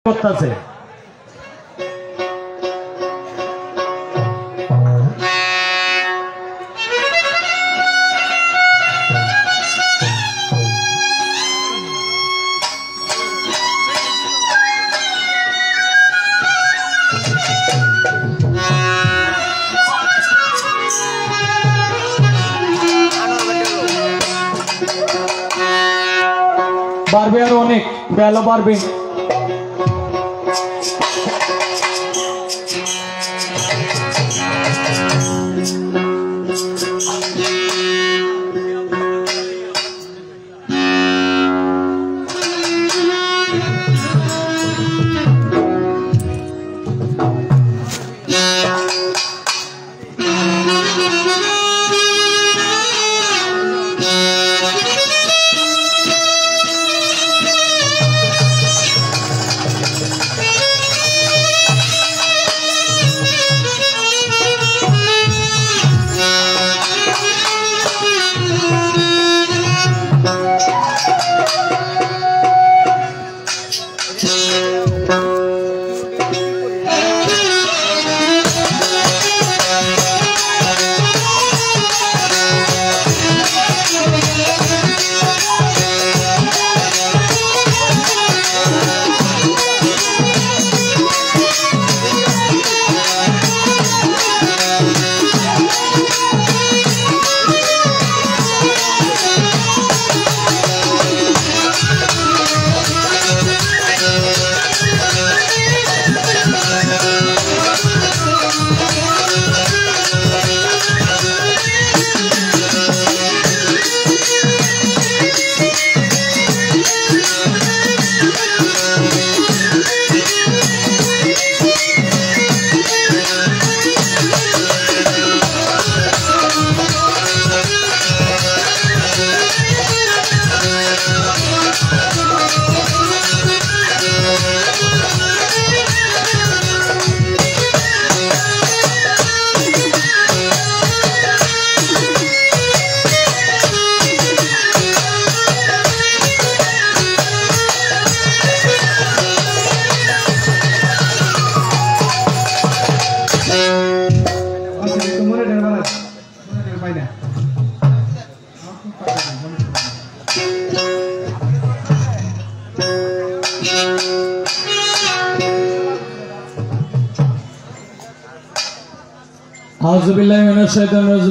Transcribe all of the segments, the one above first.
করতেছে। বাড়বে আরো অনেক, বেলা বাড়বে।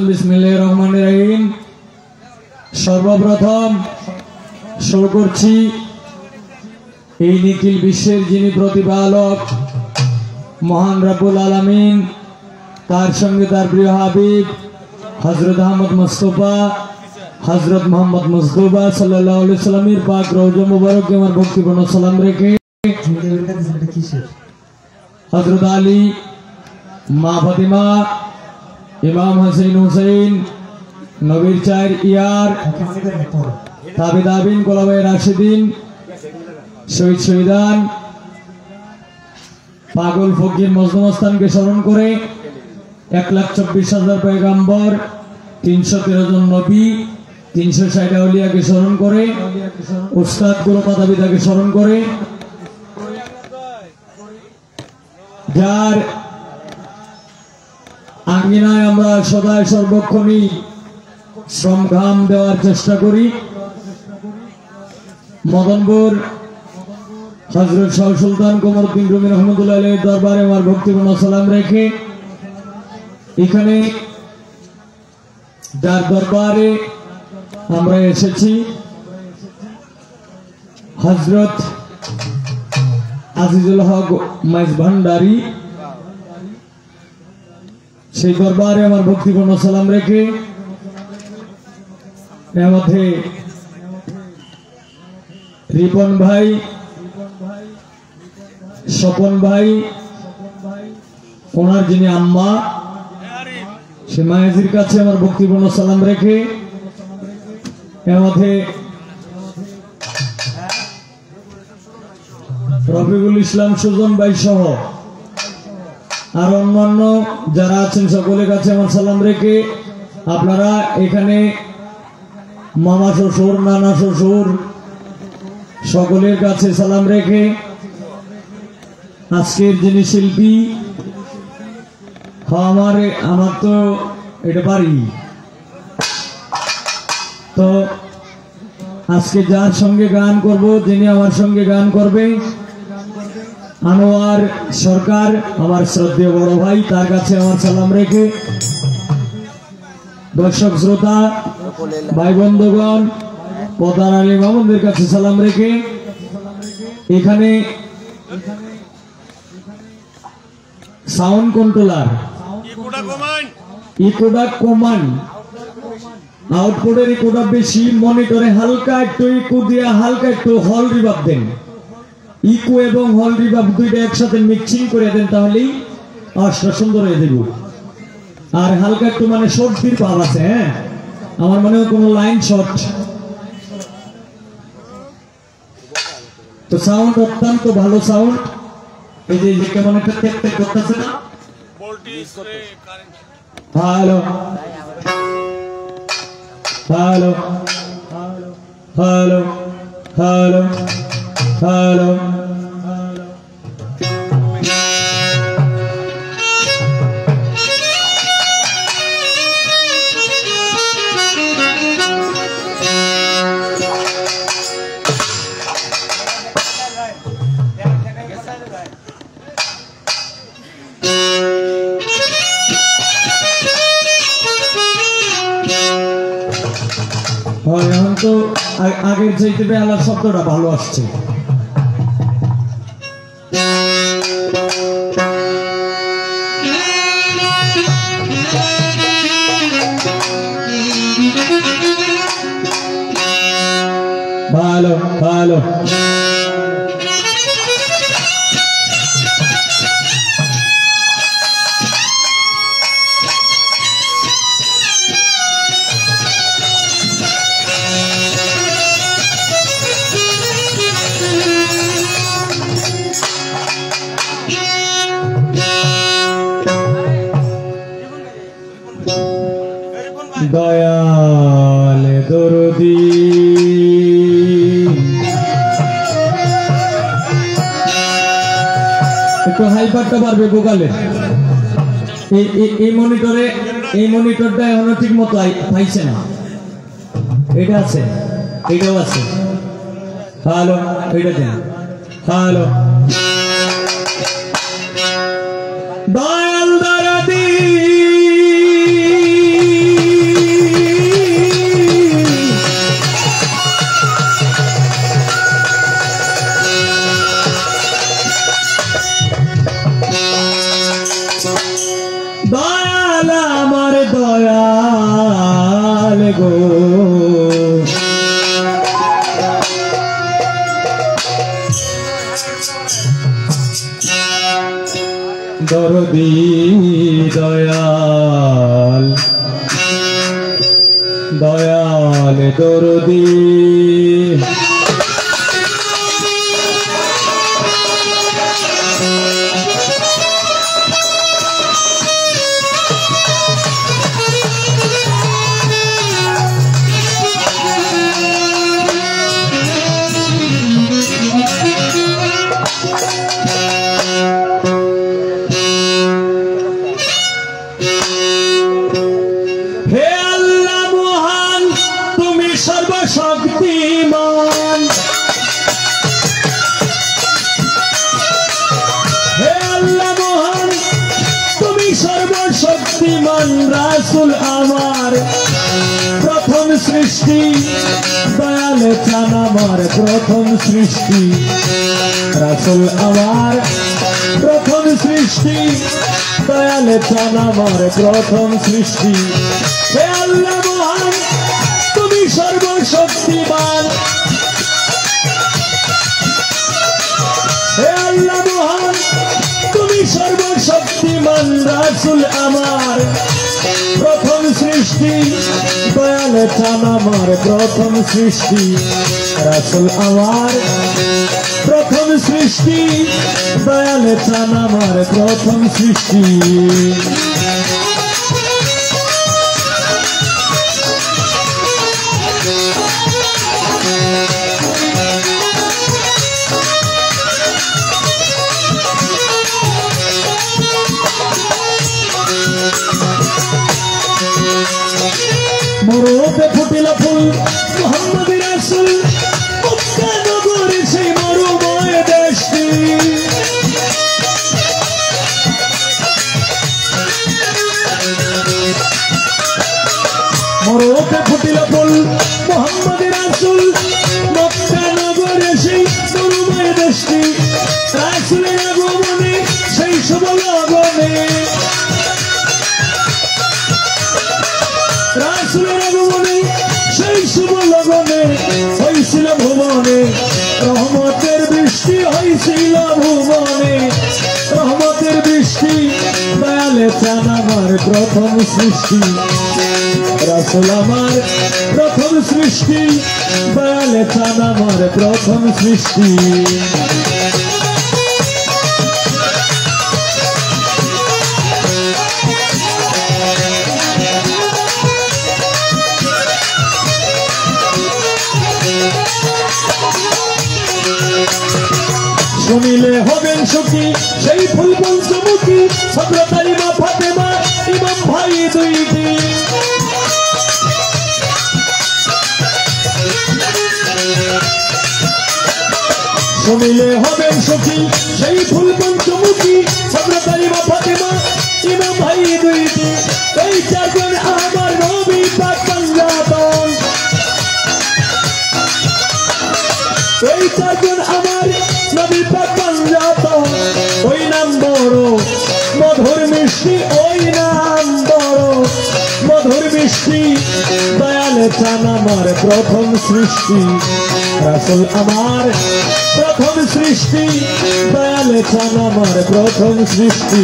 বিসমিল্লাহিররহমানিররহিম। সর্বপ্রথম শুরু করছি এই নিখিল বিশ্বের যিনি প্রতিপালক মহান রব্বুল আলামিন, তার সঙ্গে তার প্রিয় হাবিব হযরত আহমদ মুস্তাফা হযরত মুহাম্মদ মুস্তাফা সাল্লাল্লাহু আলাইহি সাল্লামের পাক রওজা মুবারকে আমার ভক্তিপূর্ণ সালাম রেখে হযরত আলী, মা ফাতিমা, ইমাম হাসান হুসাইন, নবীর চার ইয়ার, তাবিদাবিন, খোলাফায়ে রাশিদিন, শহীদ শহীদান, পাগল ফকির মজলুমস্তানকে স্মরণ করে 1,24,000 পয়গম্বর, 313 জন নবী, 360 আউলিয়াকে স্মরণ করে, উস্তাদ গুরু মাতা পিতাকে স্মরণ করে, যার আঙ্গিনায় আমরা সদায় সর্বক্ষণই শ্রম ঘাম দেওয়ার চেষ্টা করি। মদনপুর হযরত শাহ সুলতান কমরউদ্দিন রুমি রহমতুল্লাহ আলাইহির দরবারে আমার ভক্তিপূর্ণ সালাম রেখে এখানে যার দরবারে আমরা এসেছি, হযরত আজিজুল হক মাইজ ভান্ডারী, সেই দরবারে আমার ভক্তিপূর্ণ সালাম রেখে এর মধ্যে রিপন ভাই, স্বপন ভাই, ওনার যিনি আম্মা, সে মায়াজির কাছে আমার ভক্তিপূর্ণ সালাম রেখে এর মধ্যে রফিকুল ইসলাম সুজন ভাই সহ আর অন্যান্য যারা আছেন সকলের কাছে আমার সালাম রেখে আপনারা এখানে মামা শ্বশুর, নানা শ্বশুর সকলের কাছে সালাম রেখে আজকের যিনি শিল্পী আমার তো এটা পারি তো আজকে যার সঙ্গে গান করব, যিনি আমার সঙ্গে গান করবে আনোয়ার সরকার, আমার শ্রদ্ধেয় বড় ভাই, তার কাছে আমার সালাম রেখে দর্শক শ্রোতা ভাই বন্ধুগণ প্রধান আলিম আমাদের কাছে সালাম রেখে এখানে সাউন্ড কন্ট্রোলার ইকোডা কমান আউটপুটের ইকোডা বেশি, মনিটরে হালকা একটু ইকো দিয়ে হালকা একটু হল রিভার্ব দেন, ইকো এবং হল রিভার্ব দুইটা একসাথে মিক্সিং করে দেন, তাহলেই আওয়াজটা সুন্দর হয়ে যাবে। আর হালকা একটু মানে সর্দির ভাব আছে, হ্যাঁ আমার মনে হয় কোনো লাইন শর্ট, তো সাউন্ড অত্যন্ত ভালো সাউন্ড। এই যে কেমন একটা টেক টেক করতেছে না, hello hello hello hello hello এখন তো আগের চাইতে বেহালার শব্দটা ভালো আসছে। ভালো ভালো দয়াল দরদি একটু হাইপারটা পারবে ভোকালে, এই মনিটরে এই মনিটরটা এখনো ঠিক মতো পাইছে না, এটা আছে এটাও আছে, হ্যালো এটা দেন, হ্যালো দয়াল দরদি দয়াল আমার দয়াল গো, দরদি দয়াল দয়াল দরদি সর্বশক্তিমান, হে আল্লাহ মহান তুমি সর্বশক্তিমান, রাসূল আমার প্রথম সৃষ্টি, দয়াল চান আমার প্রথম সৃষ্টি, রাসূল আমার প্রথম সৃষ্টি, দয়াল চান আমার প্রথম সৃষ্টি, হে আল্লাহ মহান তুমি সর্বশক্তিমান, হে আল্লাহ মহান তুমি সর্বশক্তিমান, রাসূল আমার প্রথম সৃষ্টি, দয়াল চান আমার প্রথম সৃষ্টি, রাসূল আমার প্রথম সৃষ্টি, দয়াল চান আমার প্রথম সৃষ্টি। ফুটিল ফুল মুহাম্মদ রাসূল মক্কা নগরী সেই মরুময় দেশটি মরুতে ফুটিল ফুল মুহাম্মদ রাসূল মক্কা নগরী সেই মরুময় দেশটি রাসূলের আগমনে সেই শুভ লগনে রাসূলের আগমনে সেই শুভ লগনে হইছিল ভুবনে রহমতের বৃষ্টি হইছিল ভুবনে রহমতের বৃষ্টি দয়ালে চান আমার প্রথম সৃষ্টি রাসূল আমার প্রথম সৃষ্টি দয়ালে চান আমার প্রথম সৃষ্টি শুনিলে হবেন সুখী সেই ফুল পঞ্চমুখী হযরত মা ফাতেমা ইমাম ভাই দুইটি শুনিলে হবেন সুখী সেই ফুল পঞ্চমুখী হযরত মা ফাতেমা ইমাম ভাই দুইটি এই চারজন আমার নবী পাক পাঞ্জাতন এই চারজন আমার নবী পাক পাঞ্জাতন ওই নাম বড় মধুর মিষ্টি ওই নাম বড় মধুর মিষ্টি দয়ালে চান আমার প্রথম সৃষ্টি রাসূল আমার প্রথম সৃষ্টি দয়ালে চান আমার প্রথম সৃষ্টি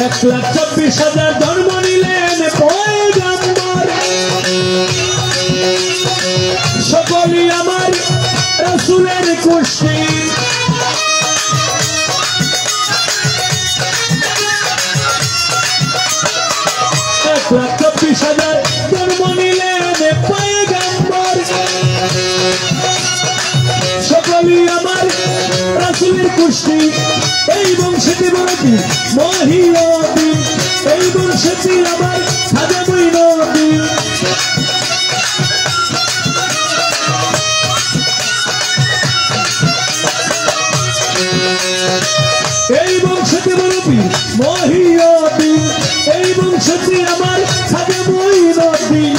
এক লাখ ২৪,০০০ জন্ম নিলেন পয়গম্বর সকলই আমার রাসূলের কুশি এক লাখ ২৪,০০০ জন্ম নিলেন পয়গম্বর সকলই আমার রাসূলের কুশি এই বংশেতে বড়টি মহিয়তি এই বংশেতে আমার খাজা মঈনুদ্দিন এই বংশেতে বড়টি মহিয়তি এই বংশেতে আমার খাজা মঈনুদ্দিন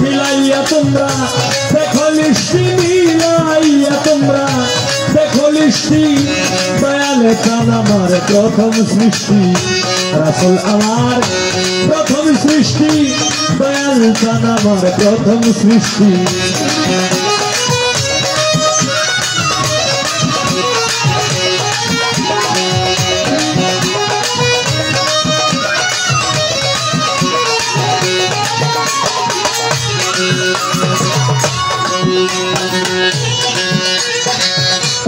মিলাইয়া তোমরা দেখো লিস্টি মিলাইয়া তোমরা দেখো লিস্টি দয়ালে চান আমার প্রথম সৃষ্টি রাসূল আমার প্রথম সৃষ্টি দয়ালে চান আমার প্রথম সৃষ্টি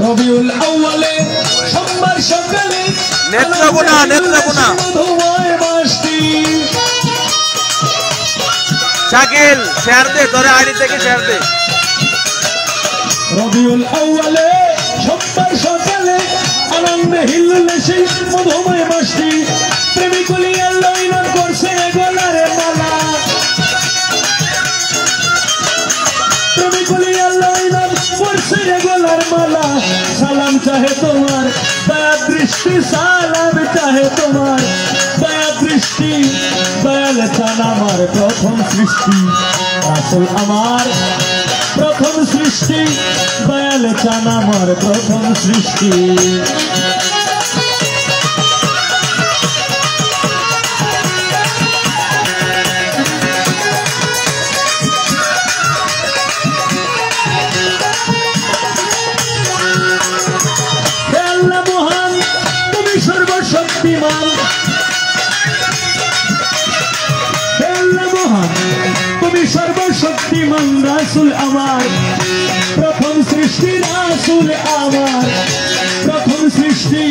রবিউল আউয়ালে সোমবার সকালে নেত্রকোনা শাকিল শেয়ার দে তোরে আইডি থেকে শেয়ার দে রবিউল আউয়ালে সোমবার সকালে আনন্দে হিল্লোলে সেই মধুময় মাসটি প্রেমিকলি আল্লাহ করছে গলারে মালা প্রেমিকলি আল্লাহ করছে গলার মালা সালাম চাহে তোমার দয়া দৃষ্টি সালাম চাহে তোমার দয়া দৃষ্টি দয়ালে চান আমার প্রথম সৃষ্টি রাসূল আমার প্রথম সৃষ্টি দয়ালে চান আমার প্রথম সৃষ্টি শক্তিমান তুমি সর্বশক্তিমান রাসূল আমার প্রথম সৃষ্টি রাসূল আমার প্রথম সৃষ্টি সৃষ্টি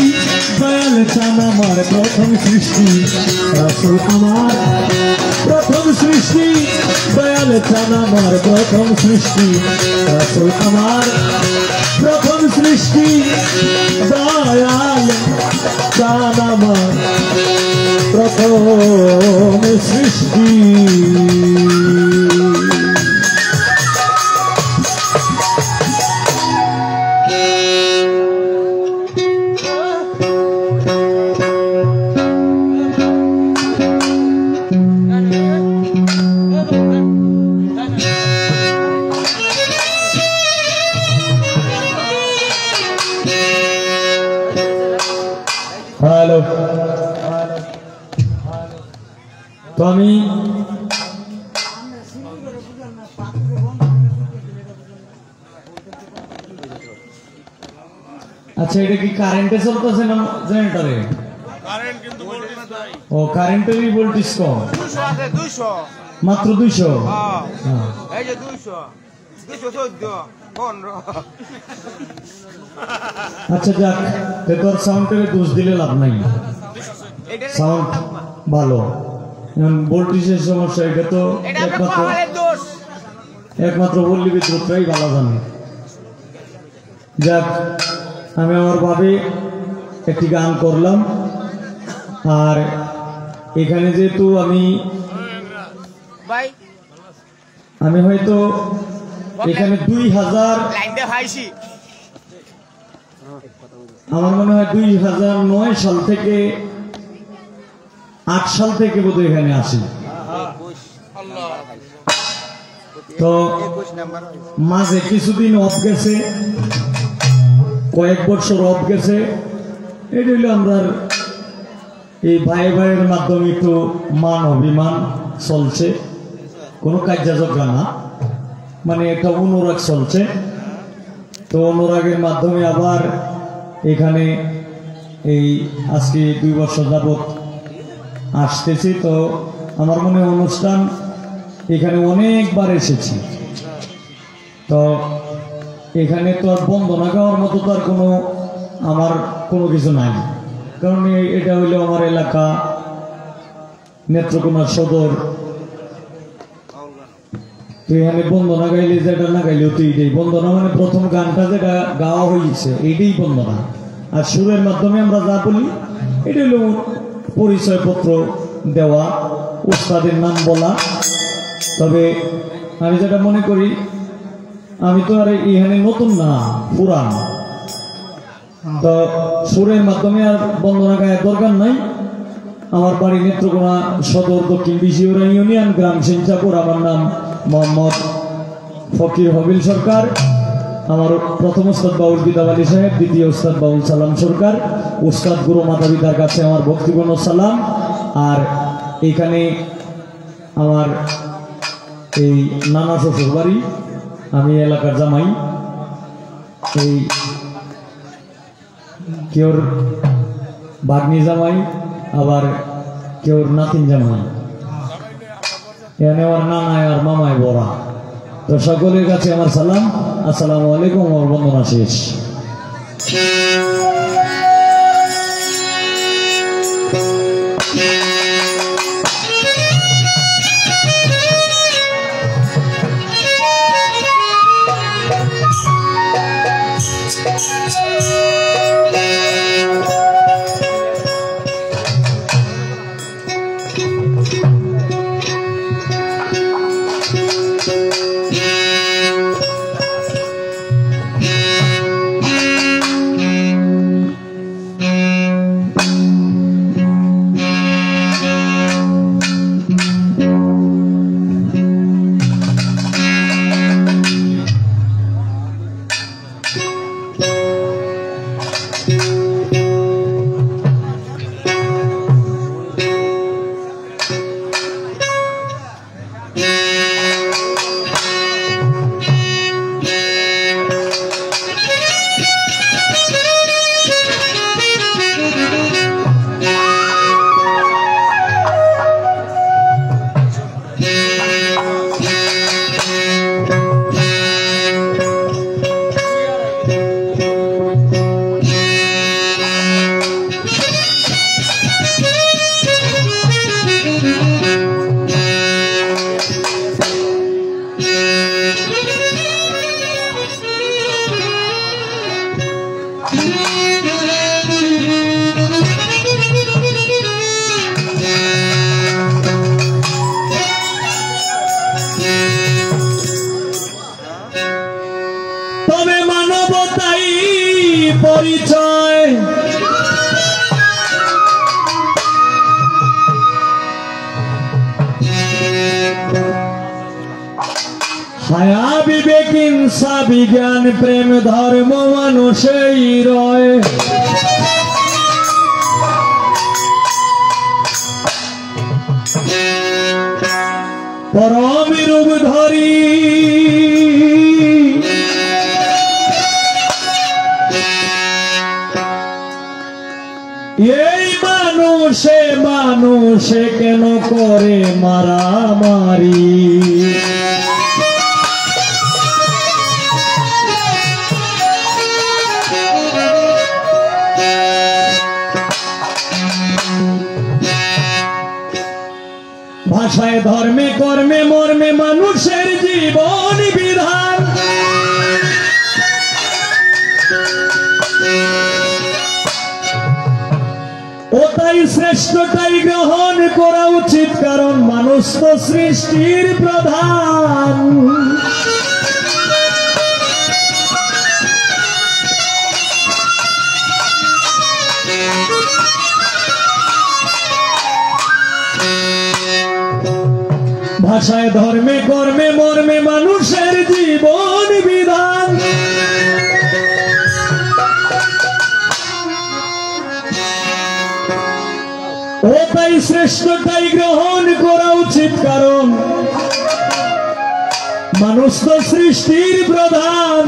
দয়াল চান আমার প্রথম সৃষ্টি রাসূল আমার প্রথম সৃষ্টি দয়াল চান আমার প্রথম সৃষ্টি রাসূল আমার প্রথম সৃষ্টি দয়াল চান আমার প্রথম সৃষ্টি হ্যালো তো আমি আচ্ছা এটা কি কারেন্টে চলতেছে না জেনারেটরে কারেন্ট কিন্তু ভোল্টেজ নাই ও কারেন্টেরই ভোল্টেজ কম 200 আছে 200 মাত্র 200 হ্যাঁ এই যে 200 214 15 আচ্ছা যাক তোর সাউন্ডের দোষ দিলে লাভ নাই সাউন্ড ভালো ভোল্টেজের সমস্যা এটা তো একমাত্র বললি বিদ্যুৎটাই ভালো জানে যাক আমি আমার ভাবে একটি গান করলাম আর এখানে যেহেতু আমি হয়তো এখানে 2000 আমার মনে হয় 2009 সাল থেকে 8 সাল থেকে বোধহয় এখানে আসি তো মাঝে কিছুদিন অফ গেছে কয়েক বছর অফ গেছে এটা হলো আমরা এই ভাই ভাইয়ের মাধ্যমে একটু মান অভিমান চলছে কোনো কার্যযোগ্য না মানে একটা অনুরাগ চলছে তো অনুরাগের মাধ্যমে আবার এখানে এই আজকে 2 বছর যাবত আসতেছি তো আমার মনে হয় অনুষ্ঠান এখানে অনেকবার এসেছি তো এখানে তো আর বন্দনা গাওয়ার মতো তো আর আমার কোনো কিছু নাই কারণ এটা হইলো আমার এলাকা নেত্রকোনা সদর তো এখানে বন্দনা গাইলে যেটা না গাইলেও তো এইটাই বন্দনা মানে প্রথম গানটা যেটা গাওয়া হয়েছে এইটাই বন্দনা আর সুরের মাধ্যমে আমরা যা বলি এটা হলো পরিচয়পত্র দেওয়া উস্তাদের নাম বলা তবে আমি যেটা মনে করি আমি তো আর এখানে নতুন না পুরান তো সুরের মাধ্যমে আর বন্দনা গায়ের দরকার নাই আমার বাড়ি নেত্রকোনা সদর দক্ষিণ বিশিওরা ইউনিয়ন গ্রাম সিংচাপুর আমার নাম মোহাম্মদ ফকির হবিল সরকার আমার প্রথম উস্তাদ বাউল বিদাব আলী সাহেব দ্বিতীয় উস্তাদ বাউল সালাম সরকার উস্তাদ গুরু মাতা পিতার কাছে আমার ভক্তিপূর্ণ সালাম আর এখানে আমার এই নানা শ্বশুর বাড়ি আমি এলাকার জামাই এই কেউর বাগনি জামাই আবার কেউর নাতিন জামাই এখানে আমার নানায় আর মামায় বড়া তো সকলের কাছে আমার সালাম আসসালামু আলাইকুম আমার বন্দনা শেষ তাই পরিচয় হায়া বিবেক হিংসা বিজ্ঞান প্রেম ধর্ম মানুষেই রয় পরম রূপ ধরি এই মানুষে মানুষে কেন করে মারামারি ভাষায় ধর্মে কর্মে মর্মে মানুষের জীবন বিধান ও তাই শ্রেষ্ঠটাই গ্রহণ করা উচিত কারণ মানুষ তো সৃষ্টির প্রধান ভাষায় ধর্মে কর্মে মর্মে মানুষের জীবন বিধান ও তাই শ্রেষ্ঠটাই গ্রহণ করা উচিত কারণ মানুষ তো সৃষ্টির প্রধান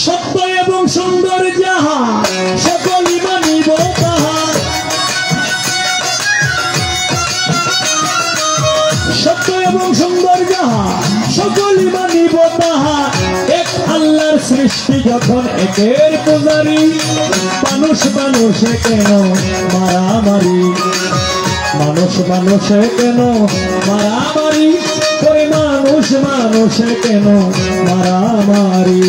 সত্য এবং সুন্দর যাহা সকলই মানিব তাহা সত্য এবং সুন্দর যাহা সকলই মানিব তাহা এক আল্লাহর সৃষ্টি যখন একের পূজারি মানুষ মানুষে কেন মারামারি মানুষ মানুষে কেন মারামারি করে মানুষ মানুষে কেন মারামারি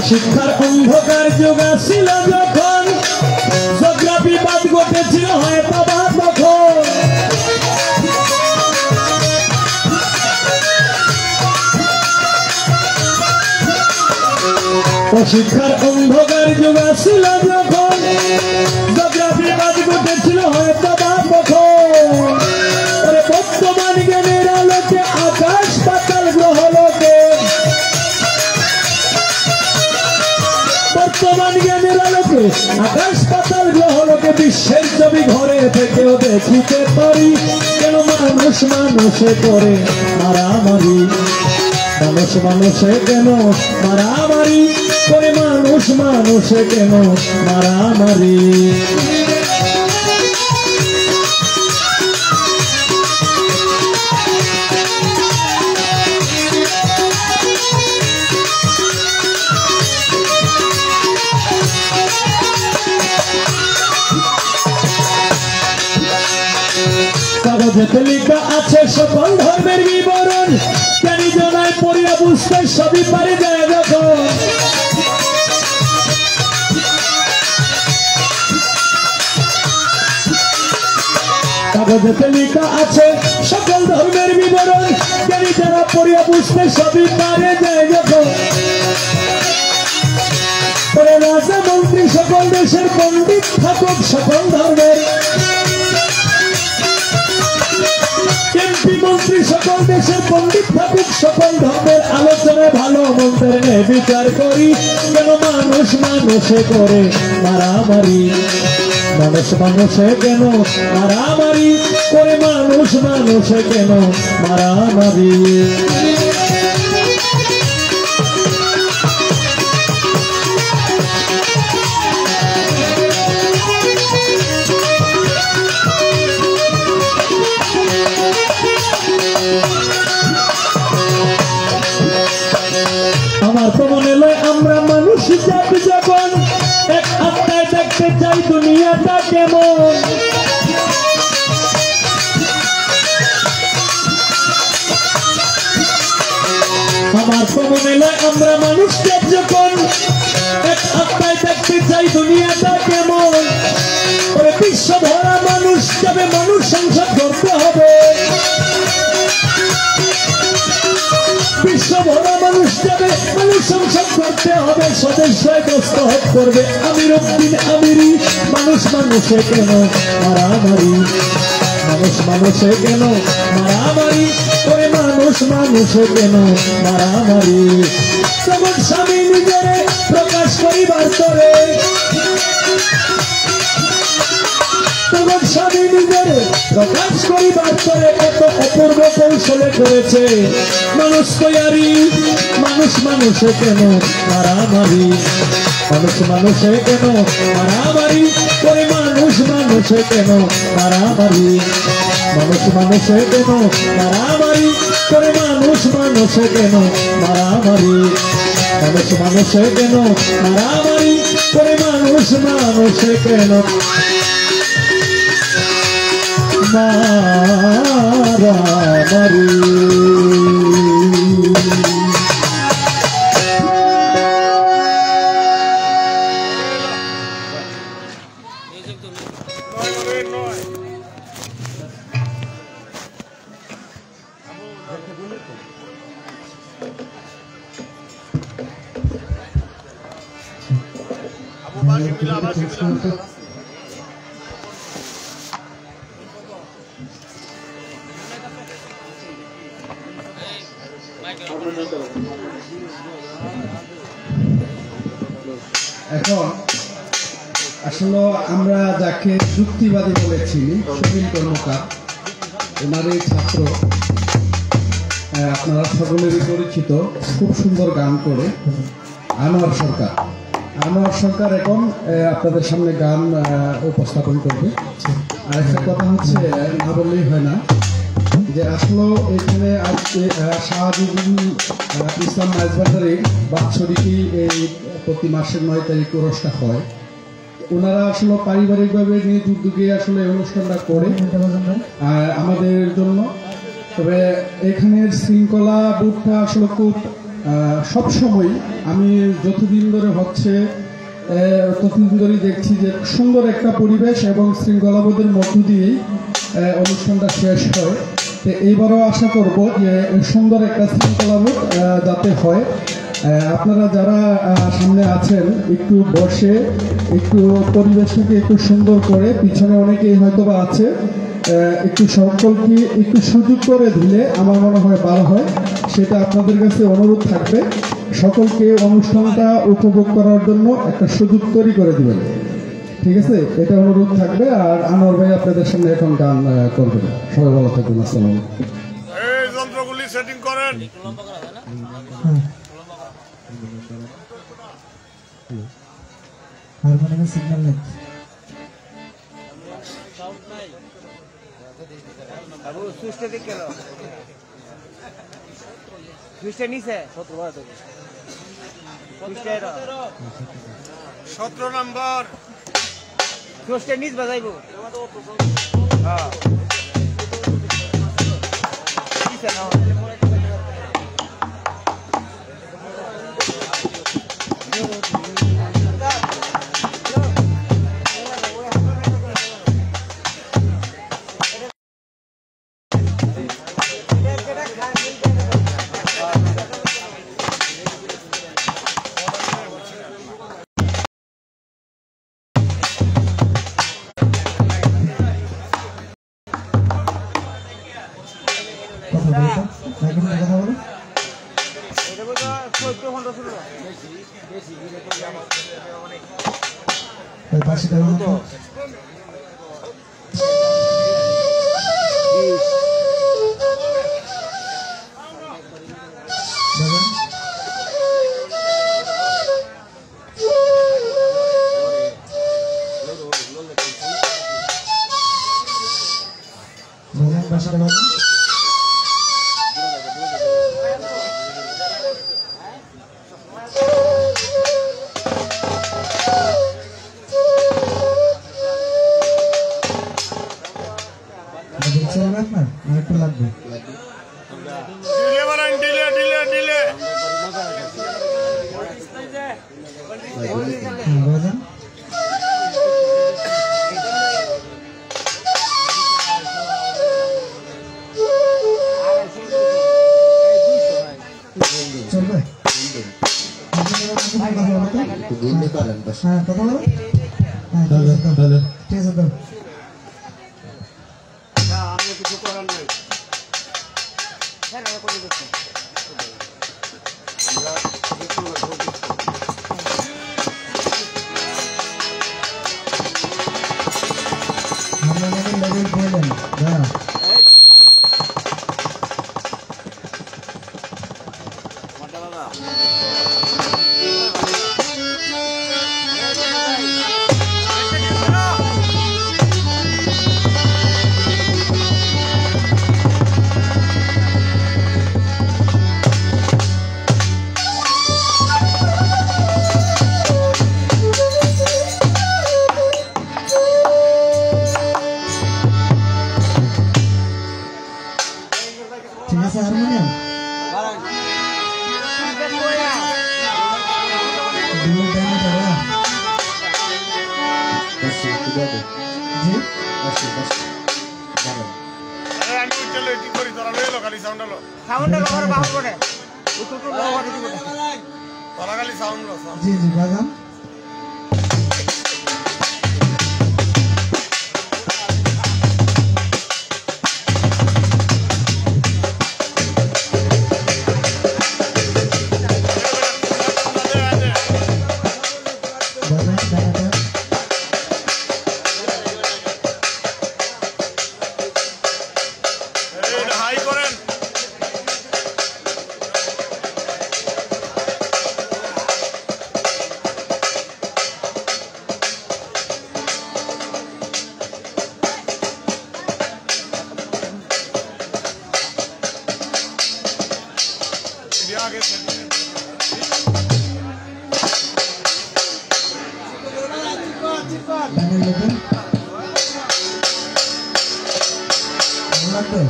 শিক্ষার অন্ধকার যুগ ছিল যখন বিবাদ ঘটেছিল হয় বাবা তখন শিক্ষার অন্ধকার যুগ ছিল যখন বিবাদ ঘটেছিল হয় বাবা তখন বর্তমান জ্ঞানের আলোকে আকাশ পাতাল গ্রহলোকে বর্তমান জ্ঞানের আলোকে আকাশ পাতাল গ্রহলোকে বিশ্বের ছবি ঘরে থেকেও দেখিতে পারি কেন মানুষ মানুষে করে মারামারি মানুষ মানুষে কেন মারামারি করে মানুষ মানুষে কেন মারামারি কাগজেতে লেখা আছে সকল ধর্মের বিবরণ জ্ঞানী জনায় পড়িয়া বুঝতে সবই পারে যায় যখন কাগজেতে লেখা আছে সকল ধর্মের বিবরণ জ্ঞানী যারা পড়িয়া বুঝতে সবই পারে যায় যখন রাজা মন্ত্রী সকল দেশের পণ্ডিত থাকুক সকল ধর্মের এমপি মন্ত্রী সকল দেশের পণ্ডিত থাকুক সকল ধর্মের আলোচনায় ভালো মন্ত্রের বিচার করি কেন মানুষ মানুষে করে মারামারি মানুষ মানুষে কেন মারামারি করে মানুষ মানুষে কেন মারামারি আমার তো মনে হয় আমরা মানুষ জাতি যখন এক আত্মায় দেখতে চাই দুনিয়াটা কেমন আর মনে নয় আমরা মানুষকে যখন এক আত্মায় দেখতে চাই দুনিয়াটা কেমন ওরে বিশ্ব ভরা মানুষ যাবে মানুষ সংসার করতে হবে বিশ্ব ভরা মানুষ যাবে মানুষ সংসার করতে হবে সদস্যয় দস্তখত করবে আমির উদ্দিন আমিরি মানুষ মানুষে কেন মারামারি মানুষ মানুষে কেন মারামারি ওরে মানুষ মানুষে কেন মারামারি যেমন স্বামী নিজেরে প্রকাশ করিবার তরে তখন স্বামী নিজেরে প্রকাশ করিবার তরে এত অপূর্ব কৌশলে করেছে মানুষ তৈয়ারি মানুষ মানুষে কেন মারামারি মানুষ মানুষে কেন মারামারি করে মানুষ মানুষে কেন মারামারি মানুষ মানুষে কেন মারামারি করে মানুষ মানুষে কেন মারামারি মানুষ মানুষে কেন মারামারি করে মানুষ মানুষে কেন মারামারি এখন আসলে আমরা যাকে যুক্তিবাদী বলেছি সুনীল কর্মকার ওনারই ছাত্র আপনারা সকলেরই পরিচিত খুব সুন্দর গান করে আনোয়ার সরকার এখন আপনাদের সামনে গান উপস্থাপন করবে আর একটা কথা হচ্ছে না বললেই হয় না যে আসলে এখানে আজকে শাহজাহান ইসলাম মাইজবাজারে বাৎসরিকই এই প্রতি মাসের 9 তারিখ অনুষ্ঠান হয় ওনারা আসলে পারিবারিকভাবে নিজ উদ্যোগে আসলে অনুষ্ঠানটা করে আমাদের জন্য তবে এখানের শৃঙ্খলা বোধটা আসলে খুব সবসময় আমি যতদিন ধরে হচ্ছে ততদিন ধরেই দেখছি যে সুন্দর একটা পরিবেশ এবং শৃঙ্খলাবোধের মধ্য দিয়েই অনুষ্ঠানটা শেষ হয় তো এইবারও আশা করব যে সুন্দর একটা শৃঙ্খলাবোধ যাতে হয় আপনারা যারা সামনে আছেন একটু বসে একটু পরিবেশটাকে একটু সুন্দর করে পিছনে অনেকেই হয়তো বা আছে একটু সকলকে একটু সুযোগ করে দিলে আমার মনে হয় ভালো হয় সেটা আপনাদের কাছে অনুরোধ থাকবে সকলকে অনুষ্ঠানটা উপভোগ করার জন্য একটা সুযোগ তৈরি করে দিবেন ঠিক আছে এটা অনুরোধ থাকবে আর আনোয়ার ভাই আপনাদের সামনে এখন গান করবেন সবাই ভালো থাকবেন আসসালাম এই যন্ত্রগুলি সেটিং করেন হারমোনিয়ামের সিগন্যাল নেই বাবু সুইচটা দিক গেল সুইচটা নিচে 17 নম্বর সুইচটা নিচ বাজাইবো হ্যাঁ নিচে না লাগবে ডিলে বানান ডিলে বাজান চলবে হ্যাঁ কথা বলো ঠিক আছে দাও আমি কিছু করার নাই লেভেল বলেন দাঁড়া ঠিক আছে হারমোনিয়াম দুটো টাইমে দাঁড়া জি আরে আমি চলে কি করি তোরা লইলো খালি সাউন্ড হলো তোরা খালি সাউন্ড হলো জি জি বাজান বাজান দাঁড়াটা হাই করেন আগে গানের লেভেল লাগবে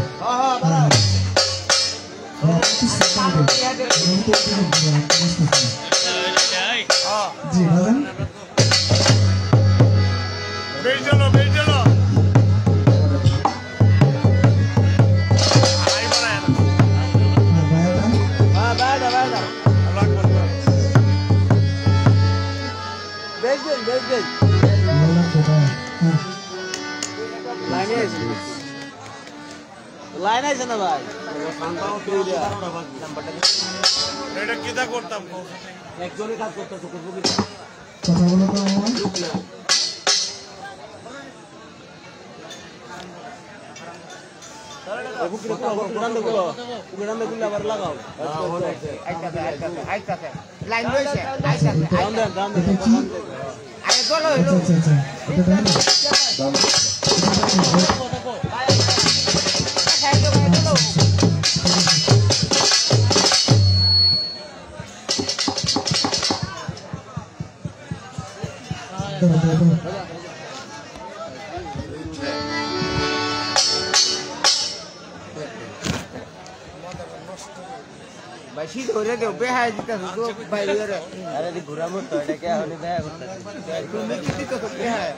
জি বাজান বেশ চলো হাই করেন বায়োটা লাইন আছে না ভাই এটা কিটা করতাম একজনই কাজ করতেছে কথা বলো তো আমার আবার লাগাও লাইন রয়েছে এটা কি আগে চলো আচ্ছা আচ্ছা আচ্ছা এটা দেন বেশি ধরে দেও বেহায় দিতে তো বাইরে রে আরে দি ঘুরাবো তো এটাকে হলে দেখা করতে তুমি কি দিতে তো বেহায়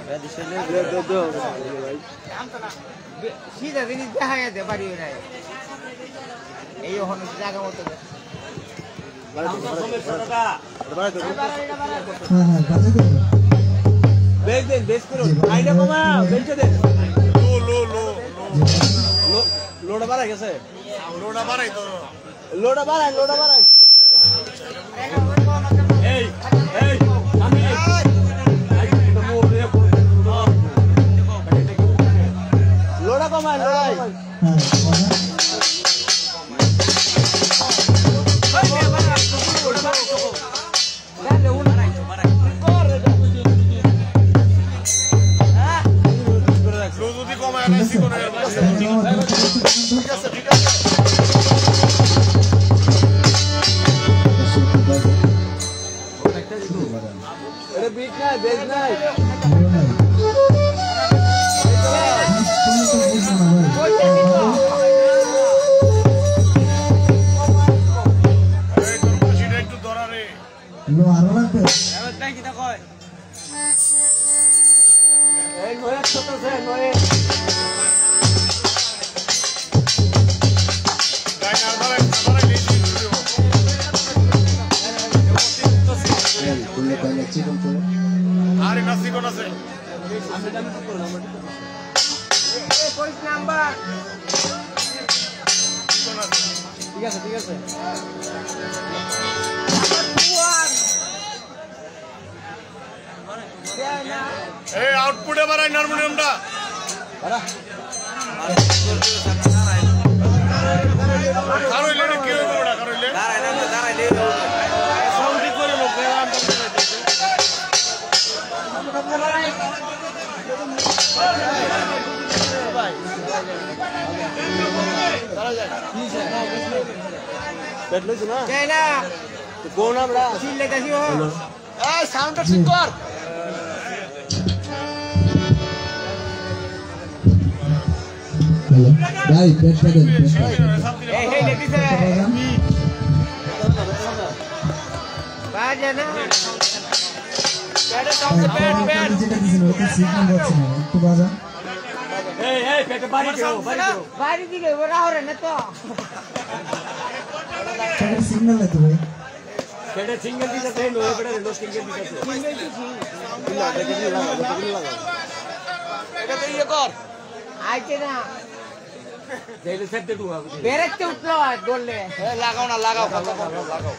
সিধা জিনিস বেহায় দে বাড়ি রে এই হন জায়গা মতো হ্যাঁ হ্যাঁ বাজে দেবো বেশ করো আইডিয়া কমা বেঞ্চে দে লোডা বাড়া গেছে লোডা বাড়াই তো লোডা বাড়াই এই আমি লোডা কমাই হ্যাঁ যদি কমায় না সিকোনে ঠিক আছে এটা বিট নাই বেজ নাই এই তোর পাশিটা একটু ধরা রে আরো লাগবে আছে 21 নাম্বার ঠিক আছে ঠিক আছে এই আউটপুটে বাড়াই হারমোনিয়ামটা কারইলে কি হবে বড়া কারইলে দাঁড়াইলে সাউন্ড ঠিক করে লোক যাই না কোন আমরা চিল্লে যাচ্ছি ও এই সাউন্ডটা ঠিক কর ভাই পেট পেট এই এই লেডিস বাজে না ব্যাটে সাউন্ড ব্যাট ব্যাট যেটা দিছেন ওটা সিগন্যাল যাচ্ছে না একটু বাজা বাড়ি দিকে ওরা হরে না তো সেটা সিগন্যাল না তো ভাই এটা তো ইয়ে কর আইছে না বেরেতে উঠলো বললে লাগাও না লাগাও লাগাও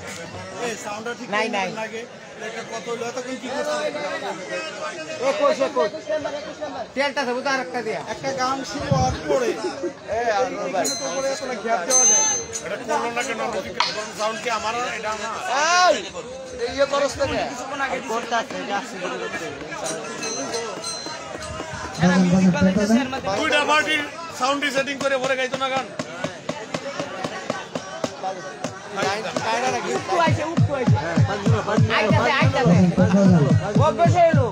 এই সাউন্ডটা ঠিক নাই নাই লাগে এটা কত হলো তখন কি করছিস 21 তেলটা সব উতার রাখতে দিয়া একটা গান শুরু হওয়ার পরে এই আর ভাই পরে এত না গ্যাপ দেওয়া যায় এটা কোন না কেন সাউন্ড কি আমার এটা না এই এটা ইয়ে করছ না কে করতে আছে যাচ্ছে দুইটা পার্টি সাউন্ড সেটিং করে পরে গাইতো না গান উঠু আইছে আইতাছে অভ্যাস হলো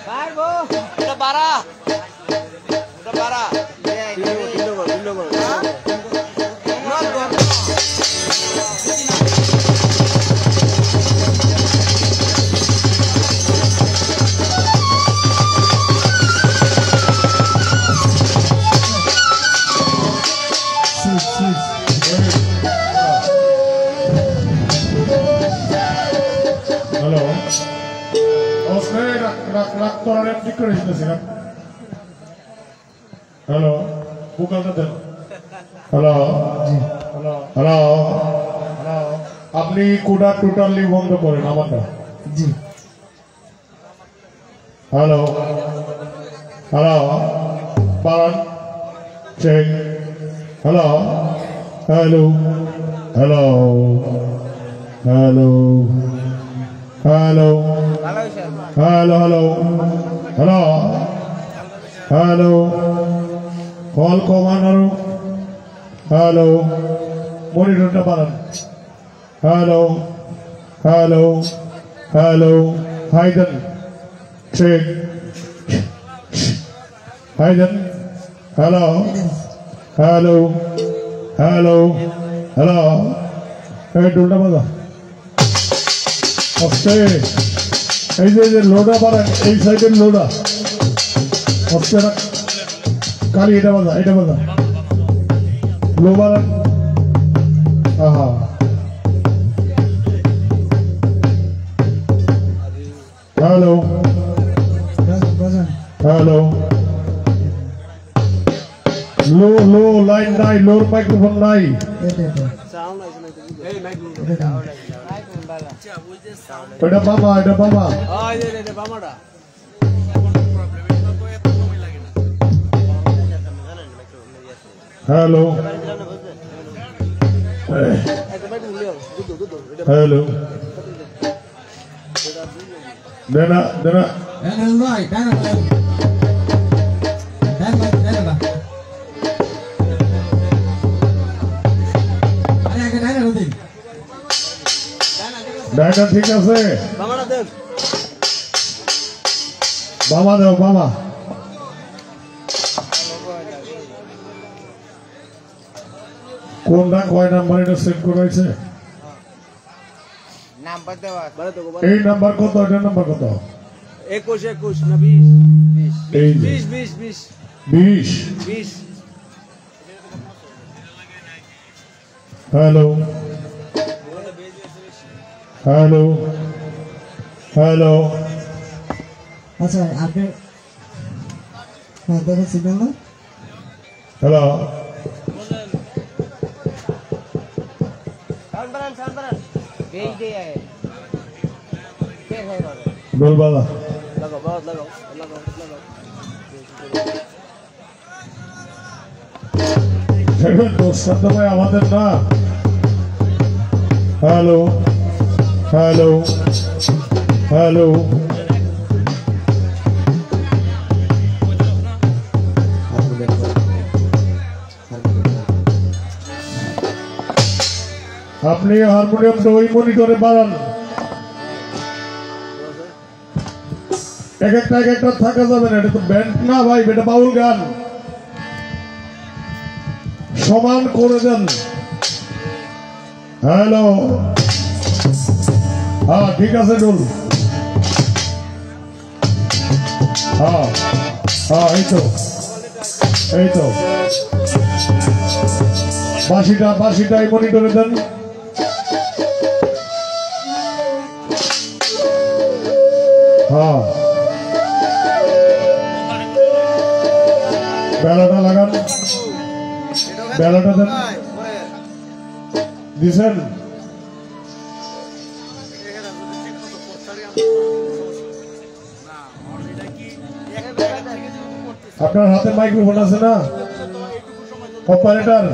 পারবো এটা বাড়া এটা বাড়া হ্যালো নমস্কার রাত করার ঠিক করে দিতেছিলাম হ্যালো বুকালটা দেন হ্যালো হ্যালো হ্যালো হ্যালো আপনি কোডা টোটালি বন্ধ করেন আমারটা জি হ্যালো হ্যালো পালন check hello hello hello hello hello ভালো হইছে hello hello hello hello call commander hello মনিটরটা বাড়ান হ্যালো হ্যালো হ্যালো হাইডেন চেক হাইডেন হ্যালো হ্যালো হ্যালো হ্যালো এই ডোলটা বাজা অস্তে এই যে লোডা বাড়ান এই সাইডের লোডা অস্তে কালি এটা বাজা লো বাড়ান আহা হ্যালো হ্যালো লো লাইন নাই লোর মাইক্রোফোন নাই এটা বাবা হ্যালো হ্যালো দেনা ডাইনা ঠিক আছে বাবা দেও বাবা কোনটা কয় নাম্বার এটা সেট করাইছে না নাম্বার দেওয়া আছে। এই নাম্বার কত, এটা নাম্বার কত? 21 না 20? এই যে 20 20। হ্যালো হ্যালো হ্যালো, আচ্ছা আপনি হ্যাঁ দেখেন সিগন্যাল না হ্যালো এই দে কে হয় বলে গোলবালা লাগাও। দোস্ত ভাই আমাদের না। হ্যালো হ্যালো হ্যালো, আপনি হারমোনিয়ামটা ওই মনিটরে বাড়ান, এক একটা থাকা যাবে না। এটা তো ব্যান্ড না ভাই, এটা বাউল গান, সমান করে দেন। হ্যালো হ্যাঁ ঠিক আছে ডুল, হ্যাঁ হ্যাঁ এই তো বাঁশিটা এই মনিটরে দেন। হ্যাঁ বেলাটা লাগান, বেলাটা দেন, দিছেন? আপনার হাতে মাইক্রোফোন আছে না অপারেটর?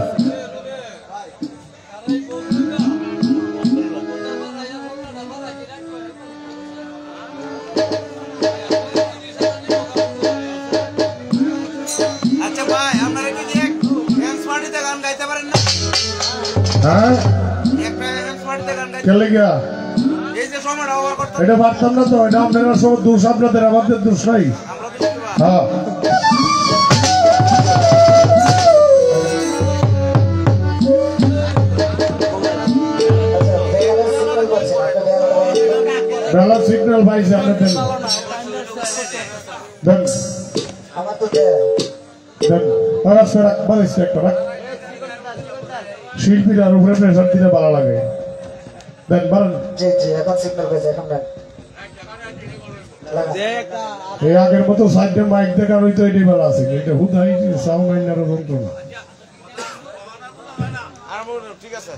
আচ্ছা ভাই, আপনারা কি ড্যান্স পার্টিতে গান গাইতে পারেন না? হ্যাঁ একটা ড্যান্স পার্টিতে গান গাইতে, চলে গিয়া এই যে সময়টা ওভার করতে এটা পারতাম না তো, এটা আপনারা সব দোষ, আপনাদের আমাদের দোষ নাই। আমরা তো বুঝতে পারি। হ্যাঁ বেলা সিগন্যাল পাইছে আপনার দেন দেন আমার তো দেন, রাখ বালিশ একটা রাখ, শিল্পীটার উপরে প্রেশার দিতে ভালো লাগে। দেন বাড়ান, জি এখন সিগন্যাল পেয়েছে এখন দেন এই আগের মতো সাইডে মাইক দেখার ওই তো এটাই ভালো আছে, এটা হুদাই সাউন্ড আইনার যন্ত্রণা। আর বলুন, ঠিক আছে।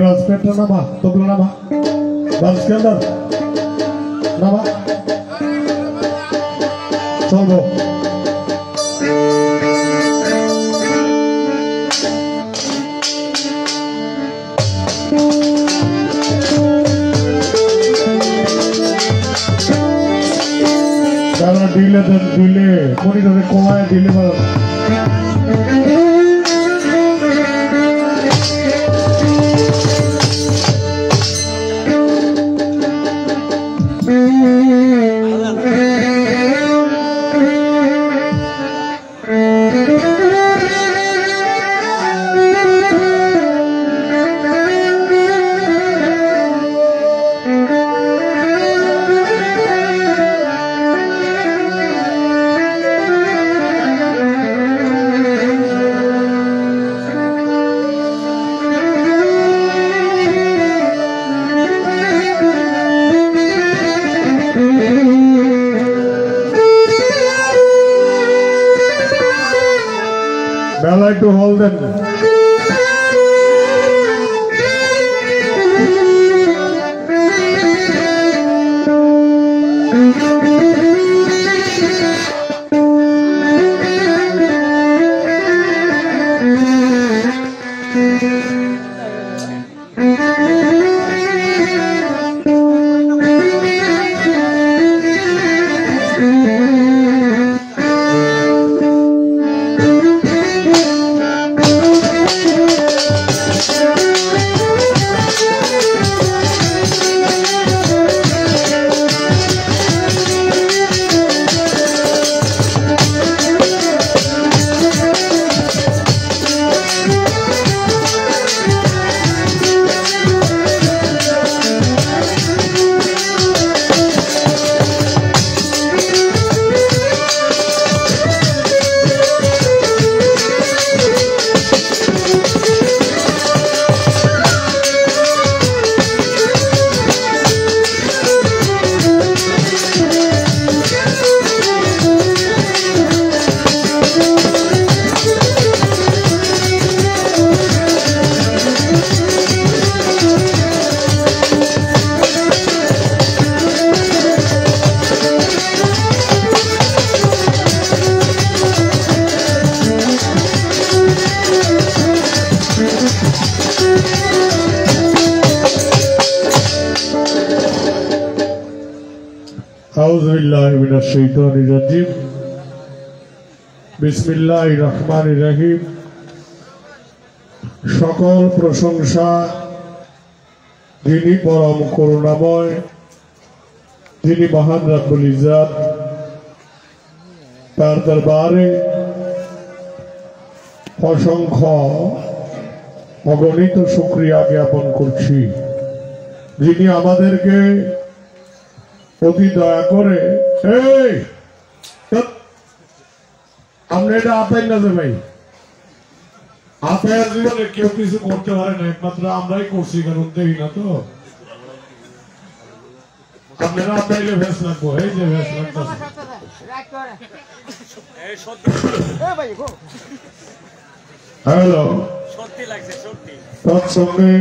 রাজপেটটা নামা, তবলা নামা, ডান্স কেন্দ্র নামা, চলবো। যারা দিলে দেন, দিলে মনিটরে কমায় দিলে খেলা একটু হল দেন। আউযুবিল্লাহি মিনাশ শাইতানির রাজিম। বিসমিল্লাহির রহমানির রহিম। সকল প্রশংসা যিনি পরম করুণাময়, যিনি মহান রব্বুল ইজ্জত, তার দরবারে অসংখ্য অগণিত শুকরিয়া জ্ঞাপন করছি, যিনি আমাদেরকে অতি দয়া করে আমরা এটা আতাই না যে ভাই, আতায়ের জীবনে কেউ কিছু করতে পারে না, একমাত্র আমরাই করছি, কারণ দেরি না তো আপনারা আতাইলে ভেস লাগবো। এই যে ভেস লাগতেছে হ্যালো, তৎসঙ্গে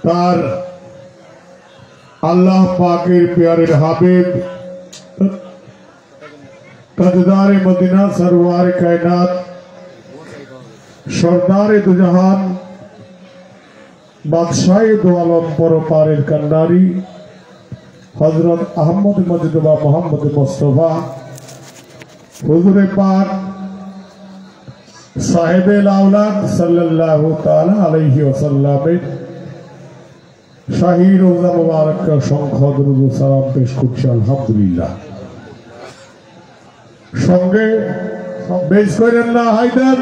তার আল্লাহ পাকের প্যারের হাবিব তাজদারে মদিনা সরওয়ার কায়নাত সরদারে দুজাহান বাদশাহে দো আলম পরপারের কান্ডারি হযরত আহমদ মজিদুবা মোহাম্মদ মুস্তাফা হুজুরে পাক সাহেবে আওলাদ সাল্লাল্লাহু তাআলা আলাইহি ওয়াসাল্লামের শাহী রোজা মুবারক সংখ্যা দরুদ ও সালাম পেশ করছি আলহামদুলিল্লাহ। সঙ্গে বেশ করেন না হায়দার,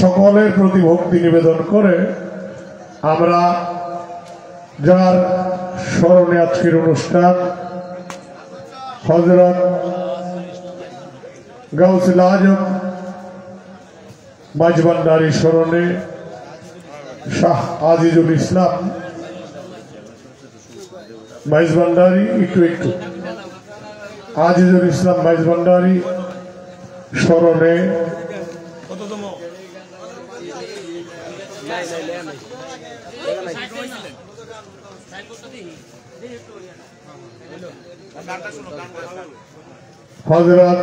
সকলের প্রতি ভক্তি নিবেদন করে আমরা যার স্মরণে আজকের অনুষ্ঠান হযরত গাউসুল আজম মাঝভান্ডারী স্মরণে শাহ আজিজুল ইসলাম মাঝভান্ডারী একটু আজিজুল ইসলাম মাঝভান্ডারী স্মরণে হযরত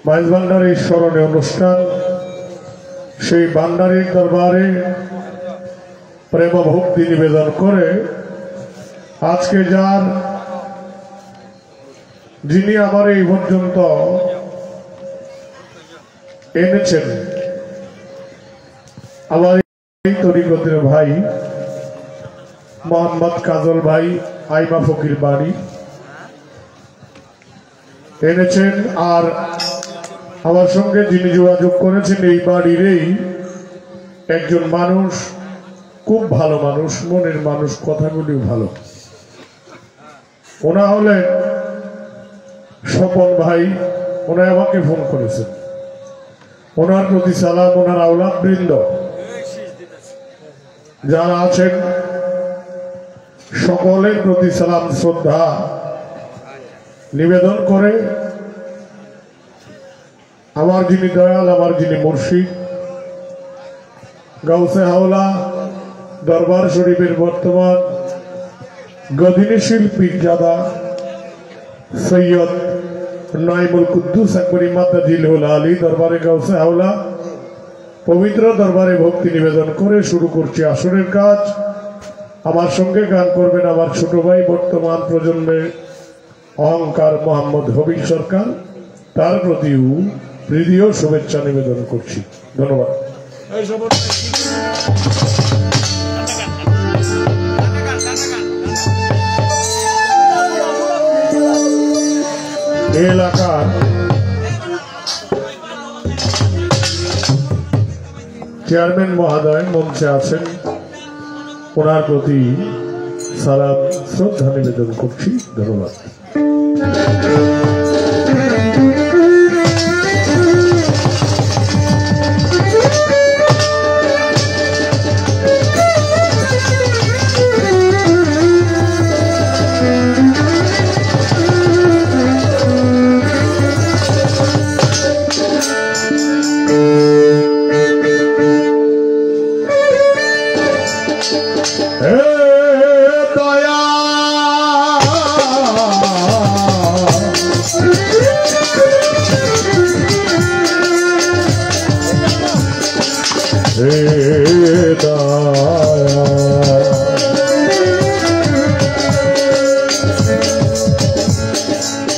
মাঝভান্ডারীর স্মরণে অনুষ্ঠান, সেই ভান্ডারীর দরবারে প্রেম ভক্তি নিবেদন করে আজকে যার যিনি আমার এই পর্যন্ত এনেছেন, আমার এই তরিকতের ভাই মোহাম্মদ কাজল ভাই আইমা ফকির বাড়ি এনেছেন, আর আমার সঙ্গে যিনি যোগাযোগ করেছেন এই বাড়িরই একজন মানুষ, খুব ভালো মানুষ, মনের মানুষ, কথাগুলিও ভালো। ওনা হলেন স্বপন ভাই, ওনায় আমাকে ফোন করেছেন, ওনার প্রতি সালাম, ওনার আওলাদ বৃন্দ যারা আছেন সকলের প্রতি সালাম শ্রদ্ধা নিবেদন করে আমার যিনি দয়াল, আমার যিনি মুর্শিদ, গাউসে হাওলা দরবার শরীফের বর্তমান গদিনী শিল্পী জাদা সৈয়দ নাইমুল কুদ্দুস আকবরী মাতা জিলহুল আলী দরবারে গাউসে হাওলা পবিত্র দরবারে ভক্তি নিবেদন করে শুরু করছি আসরের কাজ। আমার সঙ্গে গান করবেন আমার ছোট ভাই, বর্তমান প্রজন্মের অহংকার মোহাম্মদ হবিব সরকার। তার প্রতিও হৃদয় শুভেচ্ছা নিবেদন করছি। ধন্যবাদ। এলাকার চেয়ারম্যান মহোদয় মঞ্চে আছেন, ওনার প্রতি সালাম শ্রদ্ধা নিবেদন করছি। ধন্যবাদ।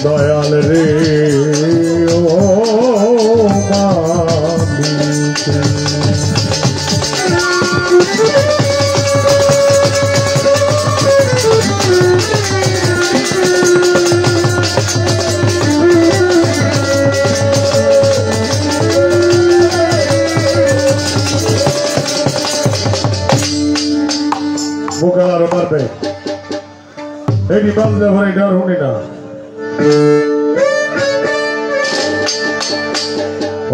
দয়াল রে ও মালিক, বোকার মারবে এই বাজলে ভরে ডর শুনি না।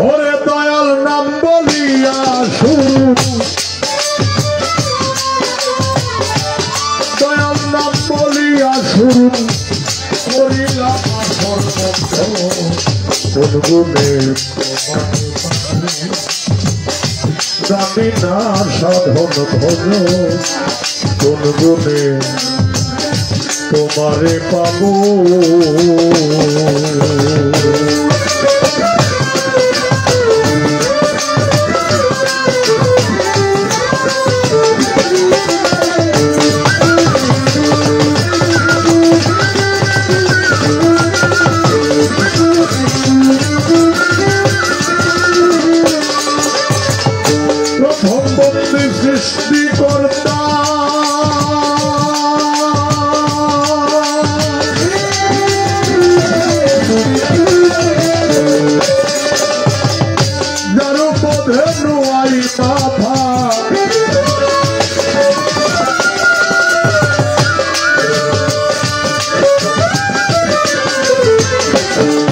ওরে দয়াল নাম বলিয়া শুরু, দয়াল নাম বলিয়া শুরু করিলাম জানি না সাধন ভজ কোন গুণে তোমারে পাবো। প্রথম বন্দী সৃষ্টিকর্তা যার পথে নুয়াই মাথা,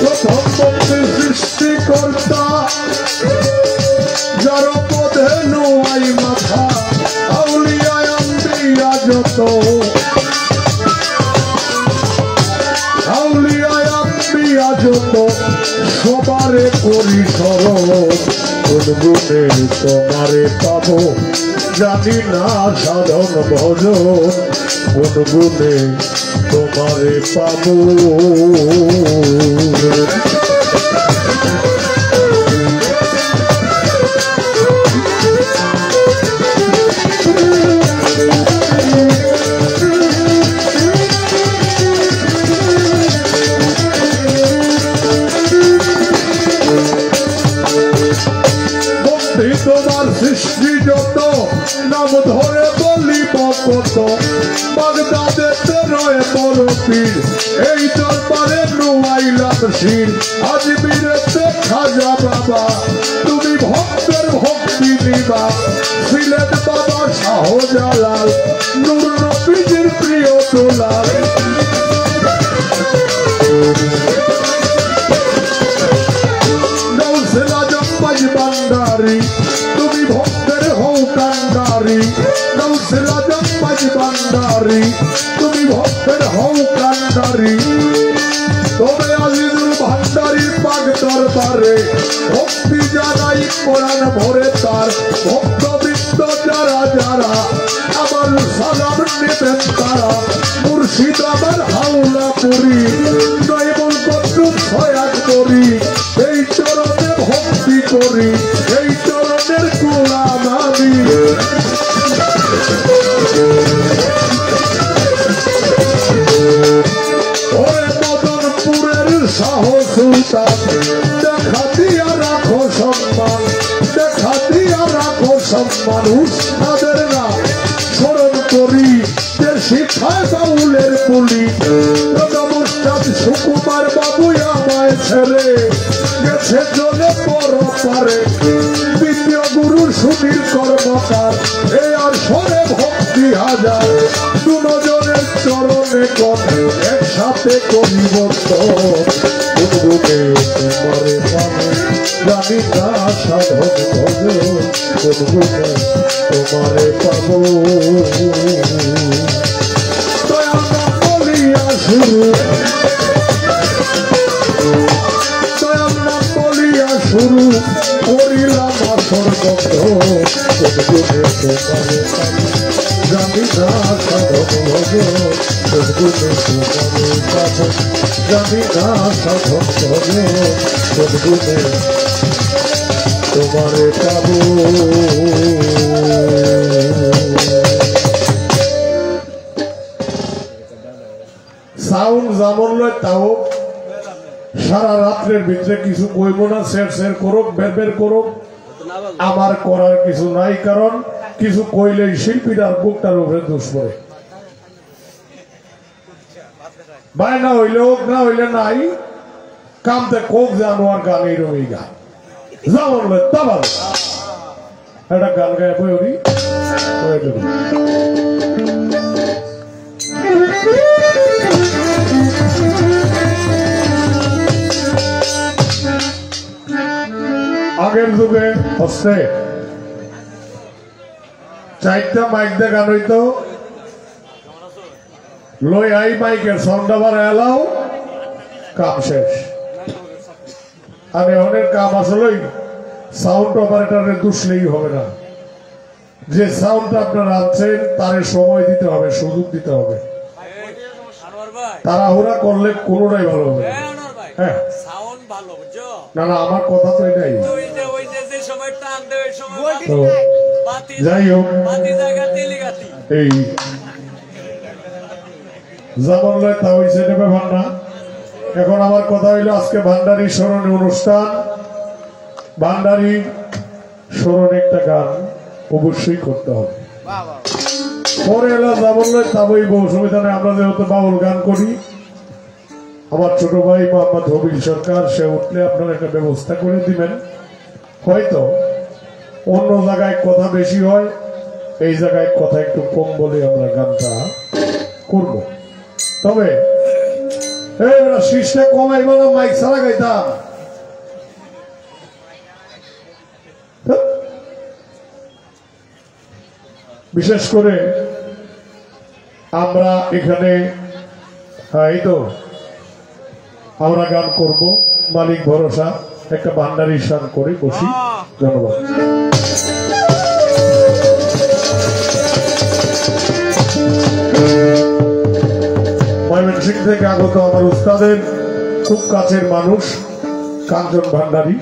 প্রথম বন্দী সৃষ্টিকর্তা যার পথে নুয়াই মাথা, আউলিয়া আম্বিয়া যত, আউলিয়া আম্বিয়া যত সবারে করি স্মরণ কোন গুণে তোমারে পাবো। জানি না সাধন ভজন কোন গুণে তোমারে পাবো। তোমার সৃষ্টি যত নাম ধরে বলিব কত, বাগদাদেতে রয়ে বড় পীর, এই দরবারে নুয়াইলাম শির। আজমিরেতে খাজা বাবা তুমি ভক্তের ভক্তি নিবা, সিলেট বাবা শাহজালাল নূর নবীজির প্রিয় দুলাল। গাউসে আজম ভান্ডারি তুমি ভক্তের হও কান্ডারি, ভান্ডারি নৌসের আজম মাঝ ভান্ডারি তুমি ভক্তের হও কান্ডারি তবে আজিজুল ভান্ডারির পাক দরবারে ভক্তি জানাই কোরআন ভরে তার ভক্তবৃন্দ যারা যারা আমার সালাম নেবেন তারা মুর্শিদ আমার হাওলা করি নয়মল কদ্দুম ছয়াক করি এই চরণে ভক্তি করি এই চরণের গোলাম আমি শাহ সুলতান দেখা দিয়া রাখো সম্মান দেখা দিয়া রাখো সম্মান উস্তাদের না স্মরণ করি যে শিক্ষায় বাউলের পুলি উস্তাদ সুকুমার বাবু আমায় ছেড়ে গেছে চলে বড় পারে দ্বিতীয় গুরু সুধীর কর্মকার এ আর সরে ভক্তি হাজার দুজনের চরণে কর একসাথে করিবদ্ধ গুনগুনে তোমারে পাবো জানি না সাধন ভজন গুনগুনে তোমারে পাবো দয়াল নাম বলিয়া শুরু দয়াল নাম বলিয়া শুরু করিলাম আসর গন্ধ গুনগুনে তোমারে পাবো জানি না সাধন ভজন গুনগুনে তোমারে পাবো জানি না সাধন ভজন গুনগুনে তোমারে পাবো সাউন্ড যেমন লয় তাও সারা রাত্রের ভিতরে কিছু কইব না শের শের করুক বের বের করুক আমার করার কিছু নাই কারণ কিছু কইলেই শিল্পীটার বুকটার উপরে দোষ পড়ে ভাই না হইলে হোক না হইলে নাই কামতে কোক জানোয়ার গান এইরকমই গান যেমন লয় তা ভালো একটা গান গায়ে বই উনি আগের যুগে হচ্ছে চারটা মাইক দিয়ে গান হইতো লই আই মাইকের সন্ধ্যাবার এলাও কাম শেষ আর অনেক কাম আসলেই সাউন্ড অপারেটরের দুষলেই হবে না যে সাউন্ডটা আপনারা আনছেন তার সময় দিতে হবে সুযোগ দিতে হবে তাড়াহুড়া করলে কোনোটাই ভালো হবে হ্যাঁ না না আমার কথা তো এটাই যাই হোক এই যেমন লয় তা হয়েছে ব্যাপার না এখন আমার কথা হইলো আজকে ভান্ডারী স্মরণে অনুষ্ঠান ভান্ডারী স্মরণে একটা গান অবশ্যই করতে হবে পরে এলো যেমন লয় তা বইব অসুবিধা নেই আমরা যেহেতু বাউল গান করি আমার ছোট ভাই মোহাম্মদ হবিল সরকার সে উঠলে আপনারা একটা ব্যবস্থা করে দিবেন হয়তো অন্য জায়গায় কথা বেশি হয় এই জায়গায় কথা একটু কম বলে আমরা গানটা করব তবে শীষটা কমাইব না মাইক ছাড়া গাইতাম বিশেষ করে আমরা এখানে এই তো আমরা গান করব মালিক ভরসা একটা ভান্ডারী গান করে বসি ধন্যবাদ ময়মনসিংহ থেকে আগত আমার উস্তাদের খুব কাছের মানুষ কাঞ্চন ভান্ডারী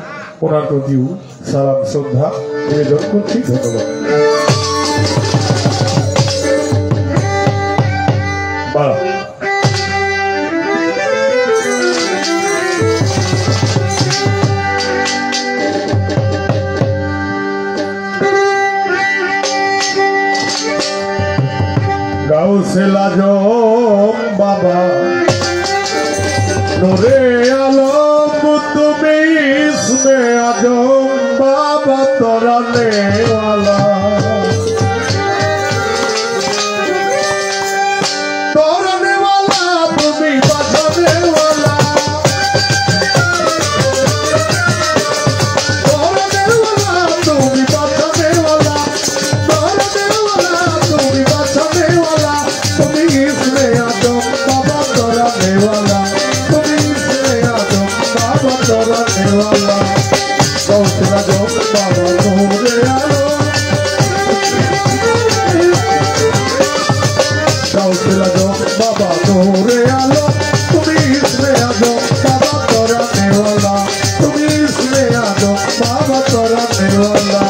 ওনার প্রতিও সালাম শ্রদ্ধা নিবেদন করছি ধন্যবাদ গাউসে লাজম বাবা নূরে আলম তুমি ইসমে আজম বাবা তরানে ওয়ালা তরানে ওয়ালা তুমি বাজানে ওয়ালা তরানে ওয়ালা তুমি বাজানে ওয়ালা তরানে তরানেওয়ালা গৌসলা জম বাবা নূরে আলো গৌসলা জম বাবা নূরে আলো তুমি ইসমে আজম বাবা তরানেওয়ালা তুমি ইসমে আজম বাবা তরানেওয়ালা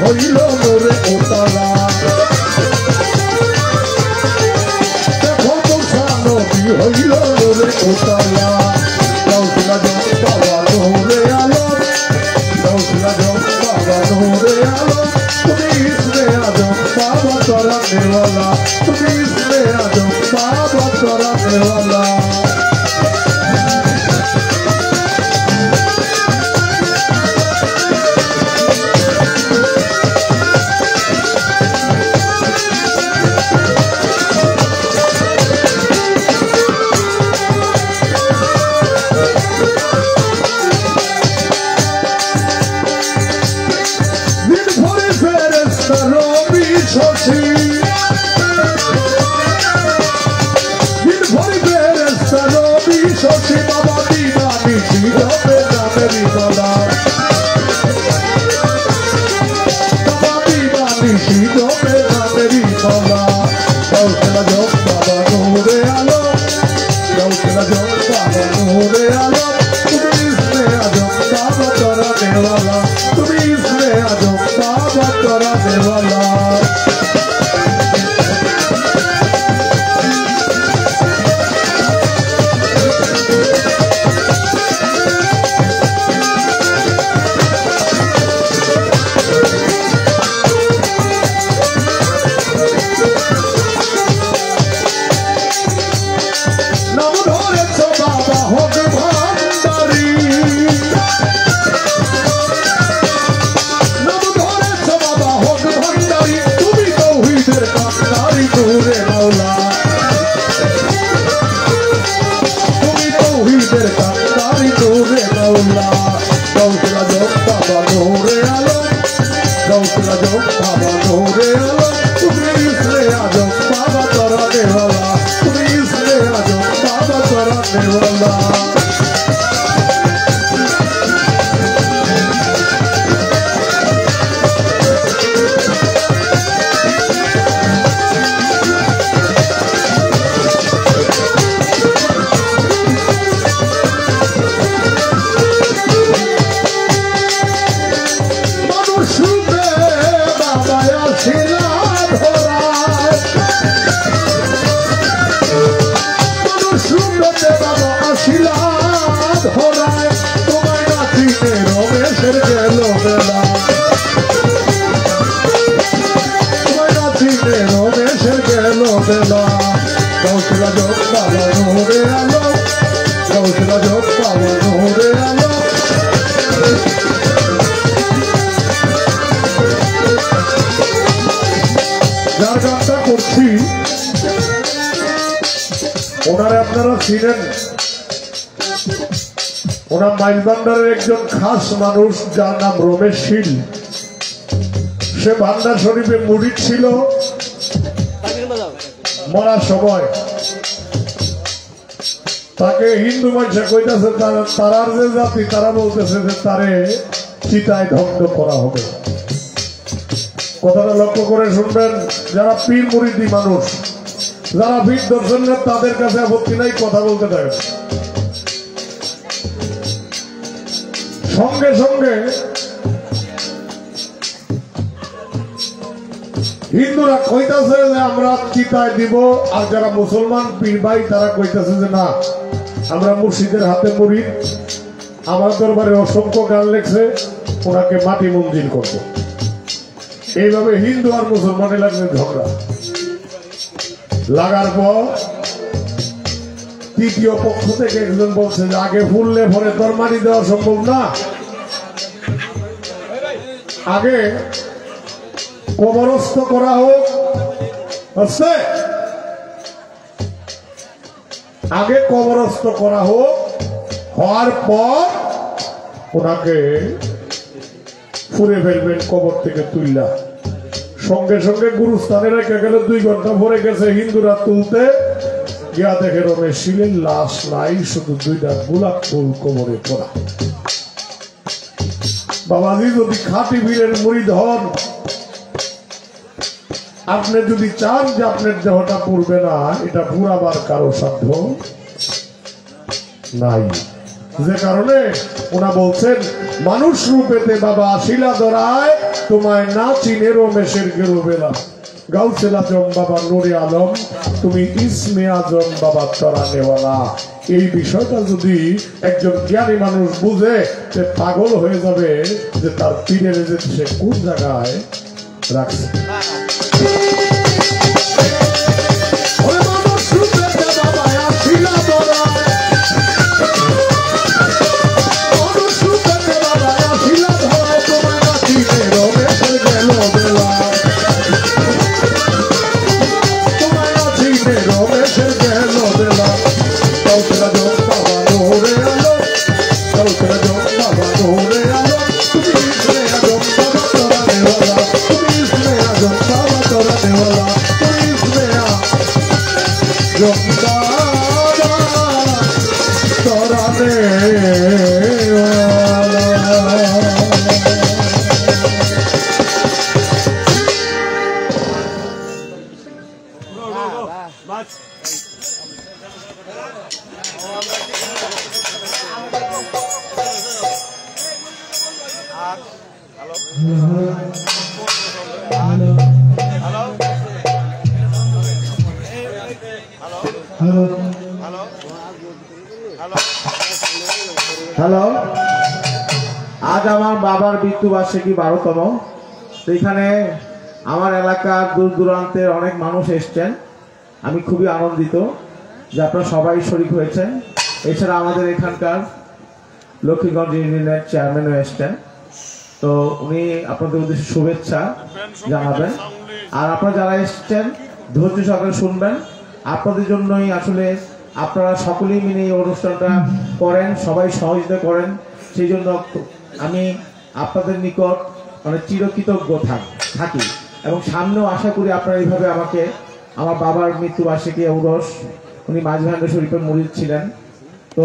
হইল নূরে উতলা দেখো মুসা নবী হইল নূরে উতলা গৌসলা জম বাবা নূরে আলো গৌসলা জম বাবা নূরে আলো তুমি ইসমে আজম বাবা তরানেওয়ালা তুমি ইসমে আজম বাবা তরানেওয়ালা শশী বাবা দিনা নিশি রবে নামেরি গলা বাবা দিনা নিশি রবে নামেরি গলা গৌসলা জম বাবা নূরে আলো গৌসলা জম বাবা নূরে আলো তুমি ইসমে আজম বাবা তরানেওয়ালা তুমি ইসমে আজম বাবা তরানেওয়ালা গৌসলা জম বাবা নূরে আলো গৌসলা জম বাবা নূরে আলো তুমি ইসমে আজম বাবা তরানেওয়ালা তুমি ইসমে আজম বাবা তরানেওয়ালা গৌসলা জম বাবা নূরে আলো গৌসলা জম বাবা নূরে আলো যার গানটা করছি ওনারে আপনারা চিনেন ওনার মাইজবান্ডারের একজন খাস মানুষ যার নাম রমেশ শীল সে ভান্ডার শরীফে মুরিদ ছিল মরার সময় তাকে হিন্দু মানুষে কইতেছে তারার যে জাতি তারা বলতেছে যে তারে চিতায় ধ্বংস করা হবে কথাটা লক্ষ্য করে শুনবেন যারা পীর মুরিদি মানুষ যারা পীর দর্শন তাদের কাছে আপত্তি নাই কথা বলতে থাকে সঙ্গে সঙ্গে হিন্দুরা কইতাছে যে আমরা চিতায় দিব আর যারা মুসলমান পীর ভাই তারা কইতাছে যে না আমরা মুর্শিদের হাতে মুরিদ আমার দরবারে অসংখ্য গান লেখছে ওনাকে মাটি মঞ্জিল করবো এইভাবে হিন্দু আর মুসলমানের লাগবে ঝগড়া লাগার পর তৃতীয় পক্ষ থেকে একজন বলছে যে আগে ফুললে পরে তোর মাটি দেওয়া সম্ভব না আগে কবরস্থ করা হোক, বুঝছে? আগে কবরস্থ করা হোক, হওয়ার পর ওনাকে ফুরে ফেলবেন কবর থেকে তুললা। সঙ্গে সঙ্গে গুরুস্থানে রেখে গেলে 2 ঘন্টা পরে গেছে হিন্দুরা তুলতে গিয়া দেখে রমেশ শিলের লাশ নাই, শুধু 2টা গোলাপ ফুল কবরে পড়া। বাবাজি যদি খাঁটি বীরের মুরিদ হন, আপনি যদি চান যে আপনার দেহটা পড়বে না, এটা পুরাবার কারো সাধ্য নাই। যে কারণে ওনা বলছেন, মানুষ রূপেতে বাবা শিলা ধরায়, তোমায় না চিনে রমেশের গেরুবেলা। গাউসেল আজম বাবা নুরে আলম, তুমি ইসমে আজম বাবা তরানেওয়ালা। এই বিষয়টা যদি একজন জ্ঞানী মানুষ বুঝে, সে পাগল হয়ে যাবে যে তার পীরের যে সে কোন জায়গায় রাখছে। হ্যালো, আজ আমার বাবার মৃত্যুবার্ষিকী 12তম। সেইখানে আমার এলাকার দূর দূরান্তের অনেক মানুষ এসছেন। আমি খুবই আনন্দিত যে আপনারা সবাই শরীক হয়েছেন। এছাড়া আমাদের এখানকার লক্ষ্মীগঞ্জ ইউনিয়নের চেয়ারম্যানও এসছেন। তো উনি আপনাদের উদ্দেশ্যে শুভেচ্ছা জানাবেন। আর আপনারা যারা এসছেন ধৈর্য সহকারে শুনবেন। আপনাদের জন্যই আসলে আপনারা সকলেই মিলে এই অনুষ্ঠানটা করেন, সবাই সহযোগিতা করেন। সেই জন্য আমি আপনাদের নিকট মানে চিরকৃতজ্ঞ থাকি এবং সামনেও আশা করি আপনারা এইভাবে আমাকে, আমার বাবার মৃত্যুবার্ষিকী উরস, উনি মাঝভান্ডা শরীফের মুরিদ ছিলেন। তো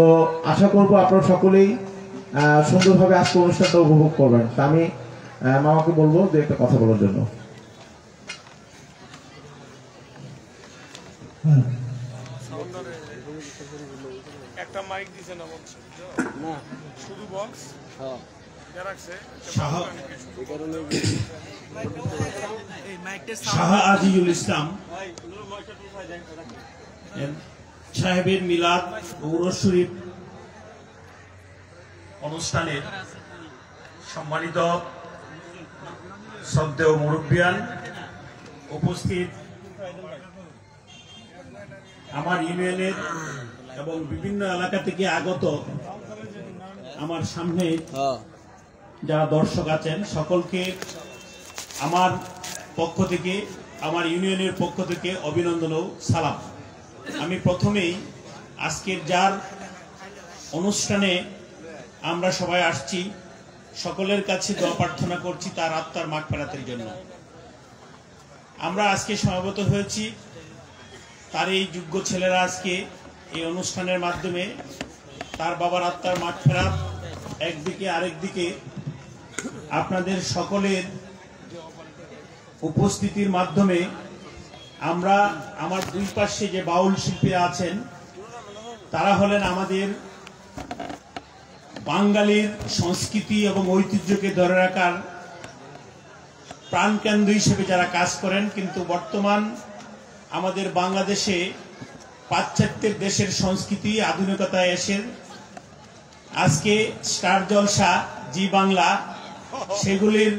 আশা করব আপনারা সকলেই সুন্দরভাবে আজকে অনুষ্ঠানটা উপভোগ করবেন। তা আমি মামাকে বলবো যে একটা কথা বলার জন্য। একটা মাইক দিছে না বলছে না, শুধু বক্স শাহ আজিজুল ইসলাম সাহেবের মিলাদ উরস শরীফ অনুষ্ঠানের সম্মানিত শ্রদ্ধেয় মুরব্বিয়ান, উপস্থিত আমার ইউনিয়নের এবং বিভিন্ন এলাকা থেকে আগত আমার সামনে যারা দর্শক আছেন, সকলকে আমার পক্ষ থেকে, আমার ইউনিয়নের পক্ষ থেকে অভিনন্দন ও সালাম। আমি প্রথমেই আজকের যার অনুষ্ঠানে আমরা সবাই আসছি, সকলের কাছে দোয়া প্রার্থনা করছি তার আত্মার মাগফিরাতের জন্য। আমরা আজকে সমবেত হয়েছি, তার এই যোগ্য ছেলেরা আজকে এই অনুষ্ঠানের মাধ্যমে তার বাবার আত্মার মাগফিরাত একদিকে, আরেকদিকে আপনাদের সকলের উপস্থিতির মাধ্যমে আমরা আমার দুই পাশে যে বাউল শিল্পীরা আছেন তারা হলেন আমাদের বাঙালির সংস্কৃতি এবং ঐতিহ্যকে ধরে রাখার প্রাণকেন্দ্র হিসেবে যারা কাজ করেন, কিন্তু বর্তমান আমাদের বাংলাদেশে পাশ্চাত্যের দেশের সংস্কৃতি আধুনিকতায় এসে আজকে স্টার জলসা, জি বাংলা, সেগুলির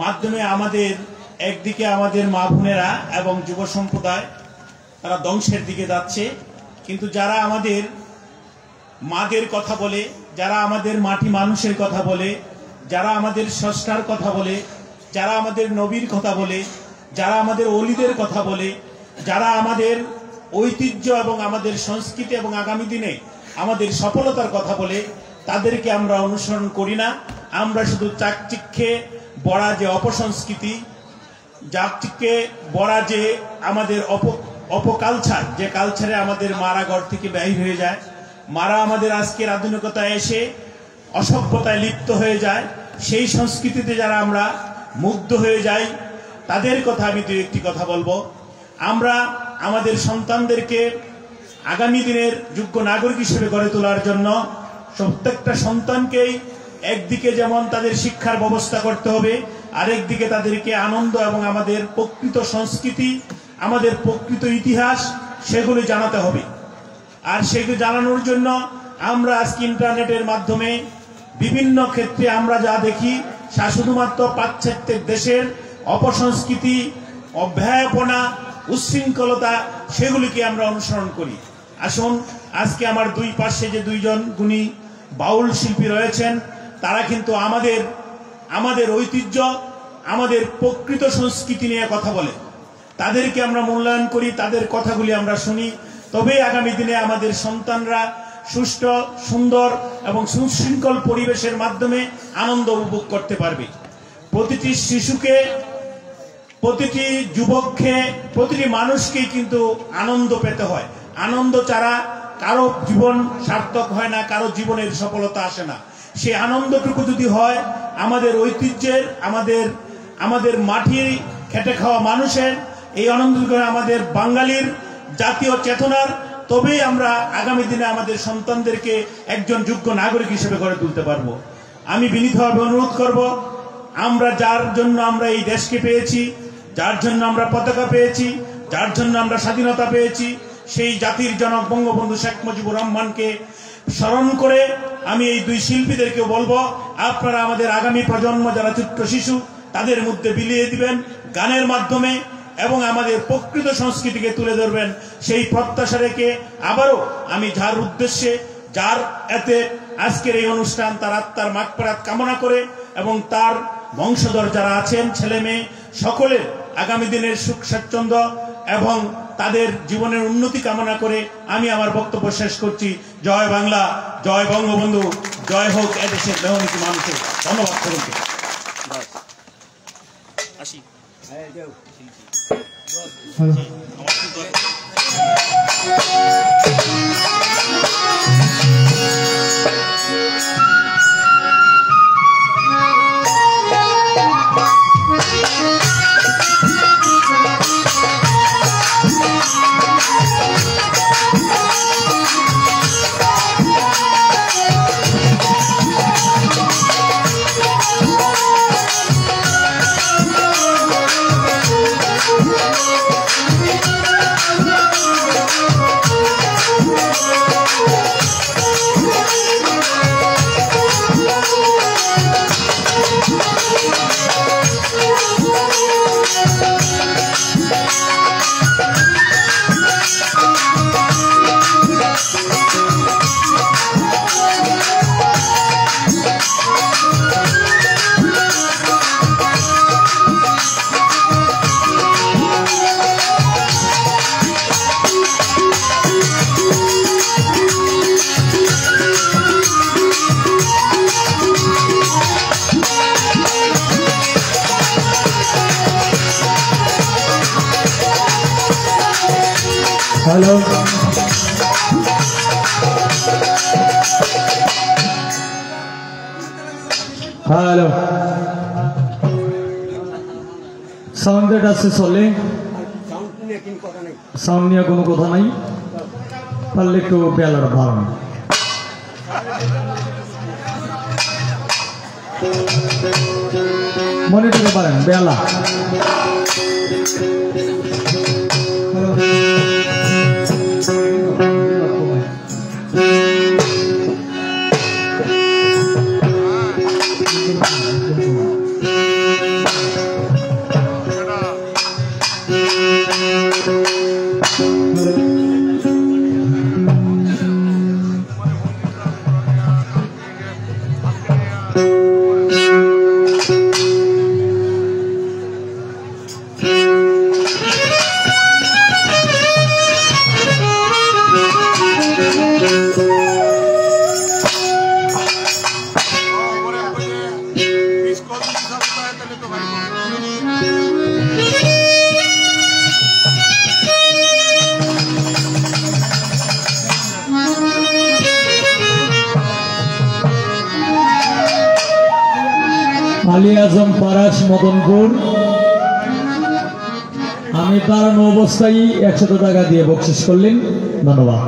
মাধ্যমে আমাদের একদিকে আমাদের মা বোনেরা এবং যুব সম্প্রদায় তারা ধ্বংসের দিকে যাচ্ছে। কিন্তু যারা আমাদের মাদের কথা বলে, যারা আমাদের মাটি মানুষের কথা বলে, যারা আমাদের স্রষ্টার কথা বলে, যারা আমাদের নবীর কথা বলে, যারা আমাদের অলিদের কথা বলে, যারা আমাদের ঐতিহ্য এবং আমাদের সংস্কৃতি এবং আগামী দিনে আমাদের সফলতার কথা বলে, তাদেরকে আমরা অনুসরণ করি না। আমরা শুধু চাকচিক্যে বড়া যে অপসংস্কৃতি, চাকচিক্যে বড়া যে আমাদের অপকালচার, যে কালচারে আমাদের মারা ঘর থেকে ব্যয় হয়ে যায়, মারা আমাদের আজকের আধুনিকতায় এসে অসভ্যতায় লিপ্ত হয়ে যায়, সেই সংস্কৃতিতে যারা আমরা মুগ্ধ হয়ে যাই, তাদের কথা আমি দু একটি কথা বলবো। আমরা আমাদের সন্তানদেরকে আগামী দিনের যোগ্য নাগরিক হিসেবে গড়ে তোলার জন্য প্রত্যেকটা সন্তানকেই একদিকে যেমন তাদের শিক্ষার ব্যবস্থা করতে হবে, আরেকদিকে তাদেরকে আনন্দ এবং আমাদের প্রকৃত সংস্কৃতি, আমাদের প্রকৃত ইতিহাস সেগুলি জানাতে হবে। আর সেগুলি জানানোর জন্য আমরা আজকে ইন্টারনেটের মাধ্যমে বিভিন্ন ক্ষেত্রে আমরা যা দেখি তা শুধুমাত্র পাশ্চাত্যের দেশের অপসংস্কৃতি, অব্যয়াপনা, উচ্ছৃঙ্খলতা, সেগুলিকে আমরা অনুসরণ করি। আসুন, আজকে আমার দুই পাশে যে দুইজন গুণী বাউল শিল্পী রয়েছেন, তারা কিন্তু আমাদের ঐতিহ্য, আমাদের প্রকৃত সংস্কৃতি নিয়ে কথা বলে। তাদেরকে আমরা মূল্যায়ন করি, তাদের কথাগুলি আমরা শুনি, তবেই আগামী দিনে আমাদের সন্তানরা সুষ্ঠু, সুন্দর এবং সুশৃঙ্খল পরিবেশের মাধ্যমে আনন্দ উপভোগ করতে পারবে। প্রতিটি শিশুকে, প্রতিটি যুবককে, প্রতিটি মানুষকেই কিন্তু আনন্দ পেতে হয়। আনন্দ ছাড়া কারো জীবন সার্থক হয় না, কারো জীবনের সফলতা আসে না। সেই আনন্দটুকু যদি হয় আমাদের ঐতিহ্যের, আমাদের মাটির খেটে খাওয়া মানুষের, এই আনন্দটুকু আমাদের বাঙালির জাতীয় চেতনার, তবেই আমরা আগামী দিনে আমাদের সন্তানদেরকে একজন যোগ্য নাগরিক হিসেবে গড়ে তুলতে পারবো। আমি বিনীতভাবে অনুরোধ করব, আমরা যার জন্য আমরা এই দেশকে পেয়েছি, যার জন্য আমরা পতাকা পেয়েছি, যার জন্য আমরা স্বাধীনতা পেয়েছি, সেই জাতির জনক বঙ্গবন্ধু শেখ মুজিবুর রহমানকে স্মরণ করে আমি এই দুই শিল্পীদেরকে বলবো, আপনারা আমাদের আগামী প্রজন্ম যারা ছোট্ট শিশু, তাদের মধ্যে বিলিয়ে দিবেন গানের মাধ্যমে এবং আমাদের প্রকৃত সংস্কৃতিকে তুলে ধরবেন। সেই প্রত্যাশা রেখে আবারও আমি যার উদ্দেশ্যে, যার এতে আজকের এই অনুষ্ঠান, তার আত্মার মাগফিরাত কামনা করে এবং তার বংশধর যারা আছেন, ছেলে মেয়ে, সকলের আগামী দিনের সুখ স্বাচ্ছন্দ্য এবং তাদের জীবনের উন্নতি কামনা করে আমি আমার বক্তব্য শেষ করছি। জয় বাংলা, জয় বঙ্গবন্ধু, জয় হোক এদেশের মেহনতি মানুষের। ধন্যবাদ সকলকে। হ্যালো, হ্যালো, সাউন্ডের আছে চলে, সাউন্ড নিয়ে কোনো কথা নাই, পারলে একটু বেলার ভালো মনিটরে পারেন বেলা। আলী আজম পারাস মদনপুর। আমি দাঁড়ানো অবস্থায় 100 টাকা দিয়ে বকশিস করলেন, ধন্যবাদ।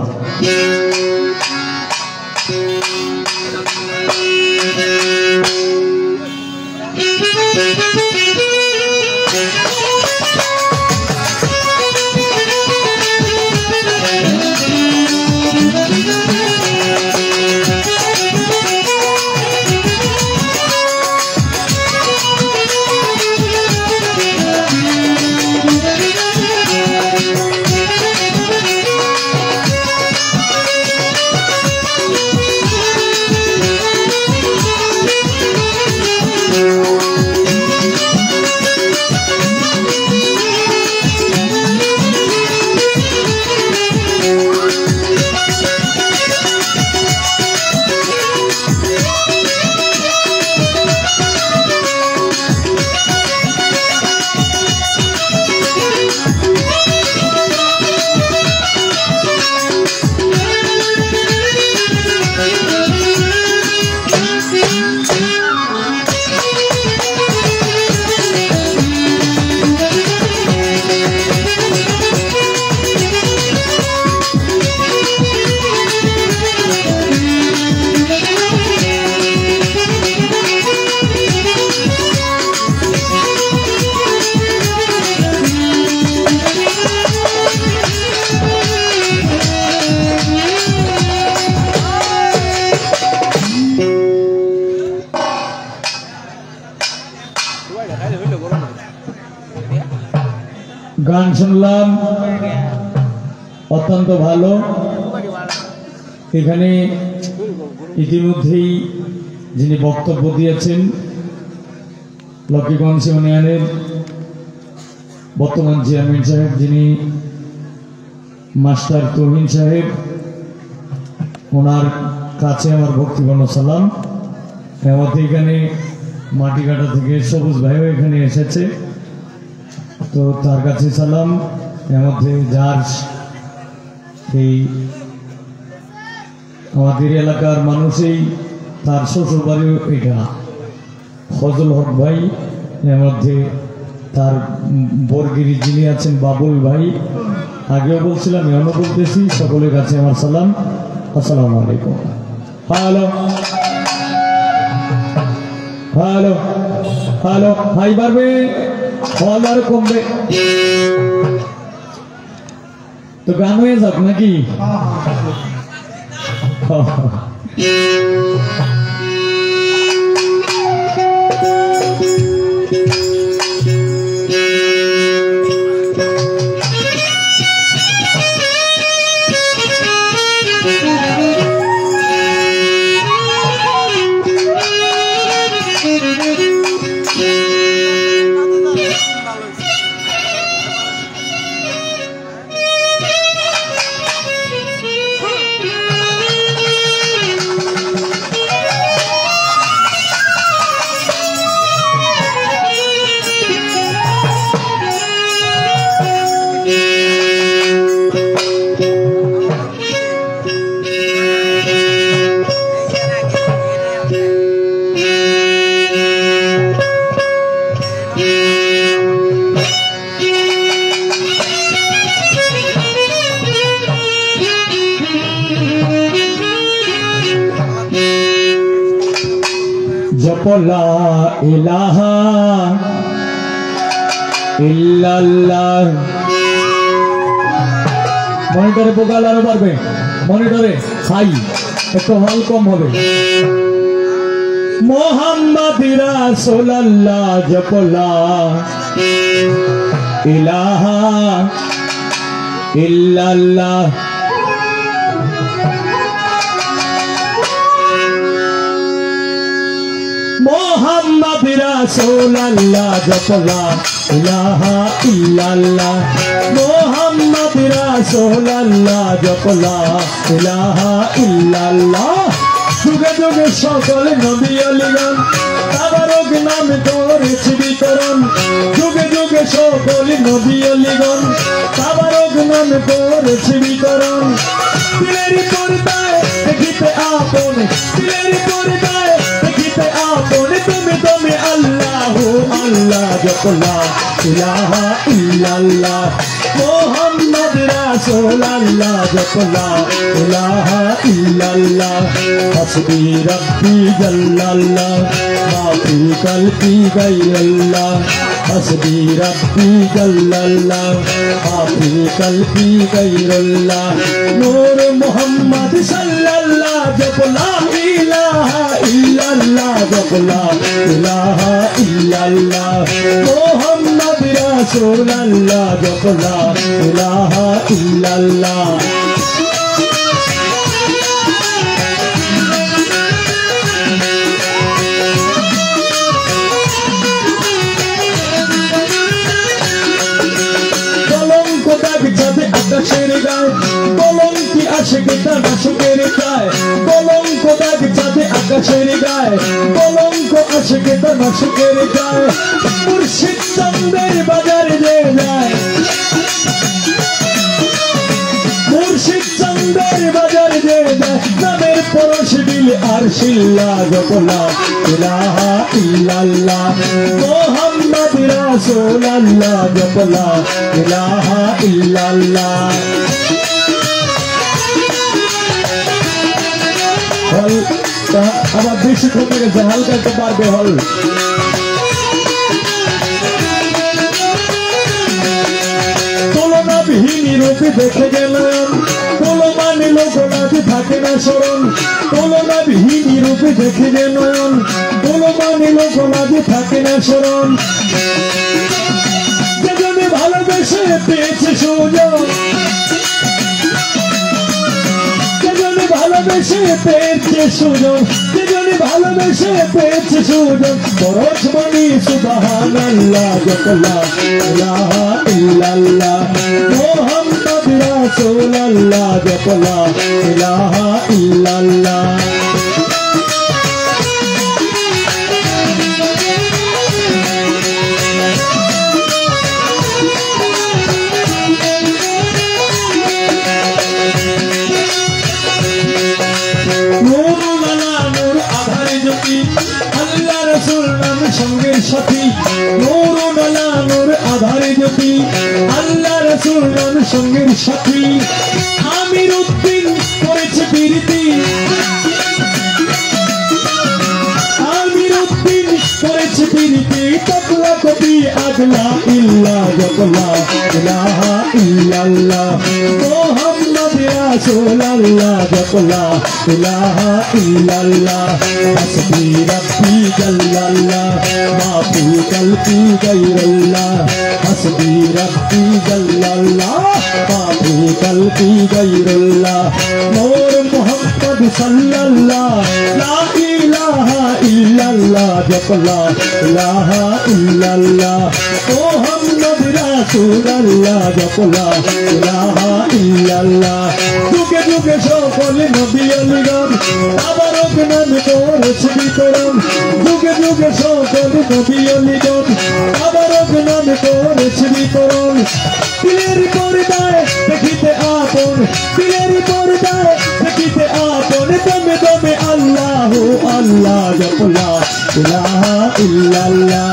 গান শুনলাম, অত্যন্ত ভালো। এখানে ইতিমধ্যেই যিনি বক্তব্য দিয়েছেন লক্ষ্মীগঞ্জ ইউনিয়নের বর্তমান চেয়ারম্যান সাহেব, যিনি মাস্টার তহিন সাহেব, ওনার কাছে আমার ভক্তিপূর্ণ সালাম। আমাদের এখানে মাটিকাটা থেকে সবুজ ভাইও এখানে এসেছে, তো তার কাছে সালাম। এর মধ্যে যার এই আমাদের এলাকার মানুষই, তার শ্বশুর বাড়িও এটা ফজল হক ভাই, এর মধ্যে তার বরগিরি যিনি আছেন বাবুল ভাই, আগেও বলছিলাম এখনো বলতেছি, সকলের কাছে আমার সালাম, আসসালামু আলাইকুম। হ্যালো হ্যালো হ্যালো, হাই বাড়বে, হল আর কমবে, তো গান হয়ে যাক নাকি? লা ইলাহা ইল্লাল্লাহ। মনিটরে বোকাল আরো পারবে, মনিটরে হাই, একটু হল কম হবে। মোহাম্মদ রাসূলুল্লাহ জপলা ইলাহা ইল্লাল্লাহ। মোহাম্মদ রাসূলুল্লাহ জপলা ইলাহা ইল্লাল্লাহ। মোহাম্মদ রাসূলুল্লাহ জপলা ইলাহা ইল্লাল্লাহ। যুগে যুগে সকল নবী আলিগণ তাবারক নাম করেছে বিতরণ। যুগে যুগে সকল নবী আলিগণ তাবারক নাম করেছে বিতরণ। দিলের পর্দায় দেখিতে আপন, দিলের পর্দায় দেখিতে আপন, তুমি তুমি আল্লাহ ইল্লাল্লাহ জপলা ইলাহা ইল্লাল্লাহ মোহাম্মদ রাসূলুল্লাহ জপলা ইলাহা ইল্লাল্লাহ হাসবি রব্বি জাল্লাল্লাহ মা ফি কলবি গায়রুল্লাহ হাসবি রব্বি জাল্লাল্লাহ মা ফি কলবি গায়রুল্লাহ নূর মুহাম্মদ সাল্লাল্লাহ জপলা ইলাহা ইল্লাল্লাহ জপলা ইলাহা ইল্লাল্লাহ মোহাম্মদ রাসূলুল্লাহ জপলা ইলাহা ইল্লাল্লাহ আকাশের গায় কলঙ্কি আশিকে তার আশিকের গায় কলঙ্ক দাগ যাবে আকাশের গায় কলঙ্ক আশিকে তার আশিকের গায় মুর্শিদ চাঁদের বাজারে যে যায় মুর্শিদ চাঁদের বাজারে যে যায় নামের পরশ দিলে আর শিল্লা জপলা ইলাহা ইল্লাল্লাহ মোহাম্মদ রাসূলুল্লাহ জপলা ইলাহা ইল্লাল্লাহ হল আবার বেশি কমে গেছে হালকা একটু পারবে হল তুলনাবিহীন রূপে দেখে গেলেন তুলনা নিল গোলাপি থাকে না স্মরণ তুলনাবিহীন রূপে দেখে গেলেন তুলনা নিল গোলাপি থাকে না স্মরণ যেজনে ভালোবেসে পেয়েছে সুযোগ যেজনে ভালোবেসে পেয়েছে সুযোগ যেজনে ভালোবেসে পেয়েছে সুযোগ পরশ বলি সুবহানাল্লাহ জপলা ইলাহা ইল্লাল্লাহ মুহাম্মদ রাসূলুল্লাহ জপলা ইলাহা ইল্লাল্লাহ সঙ্গের সাথী নূরুল আলা নূর আধারে জ্যোতি আল্লাহ রাসূল নাম সঙ্গের সাথী আমির উদ্দিন করেছে প্রীতি আমির উদ্দিন করেছে প্রীতি তকলা কবি আগলা ইল্লা জপলা ইলাহা ইল্লাল্লাহ মুহাম্মদ রাসূলুল্লাহ জপলা ইলাহা ইল্লাল্লাহ হাসবি রব্বি জাল্লাল্লাহ মা ফি কলবি গায়রুল্লাহ হাসবি রব্বি জাল্লাল্লাহ মা ফি কলবি গায়রুল্লাহ নূর মুহাম্মদ সাল্লাল্লাহ লা ইলাহা ইল্লাল্লাহ জপলা ইলাহা ইল্লাল্লাহ মুহাম্মদ রাসূলুল্লাহ জপলা ইলাহা ইল্লাল্লাহ যুগে যুগে সকল নবী আলিগণ আবার নাম করেছে বিতরণ যুগে যুগে সকল নবী আলিগণ আবার নাম করেছে বিতরণ দিলের পর্দায় দেখিতে আপন দিলের পর্দায় দেখিতে আপন দমে দমে আল্লাহ আল্লাহ জপলা ইলাহা ইল্লাল্লাহ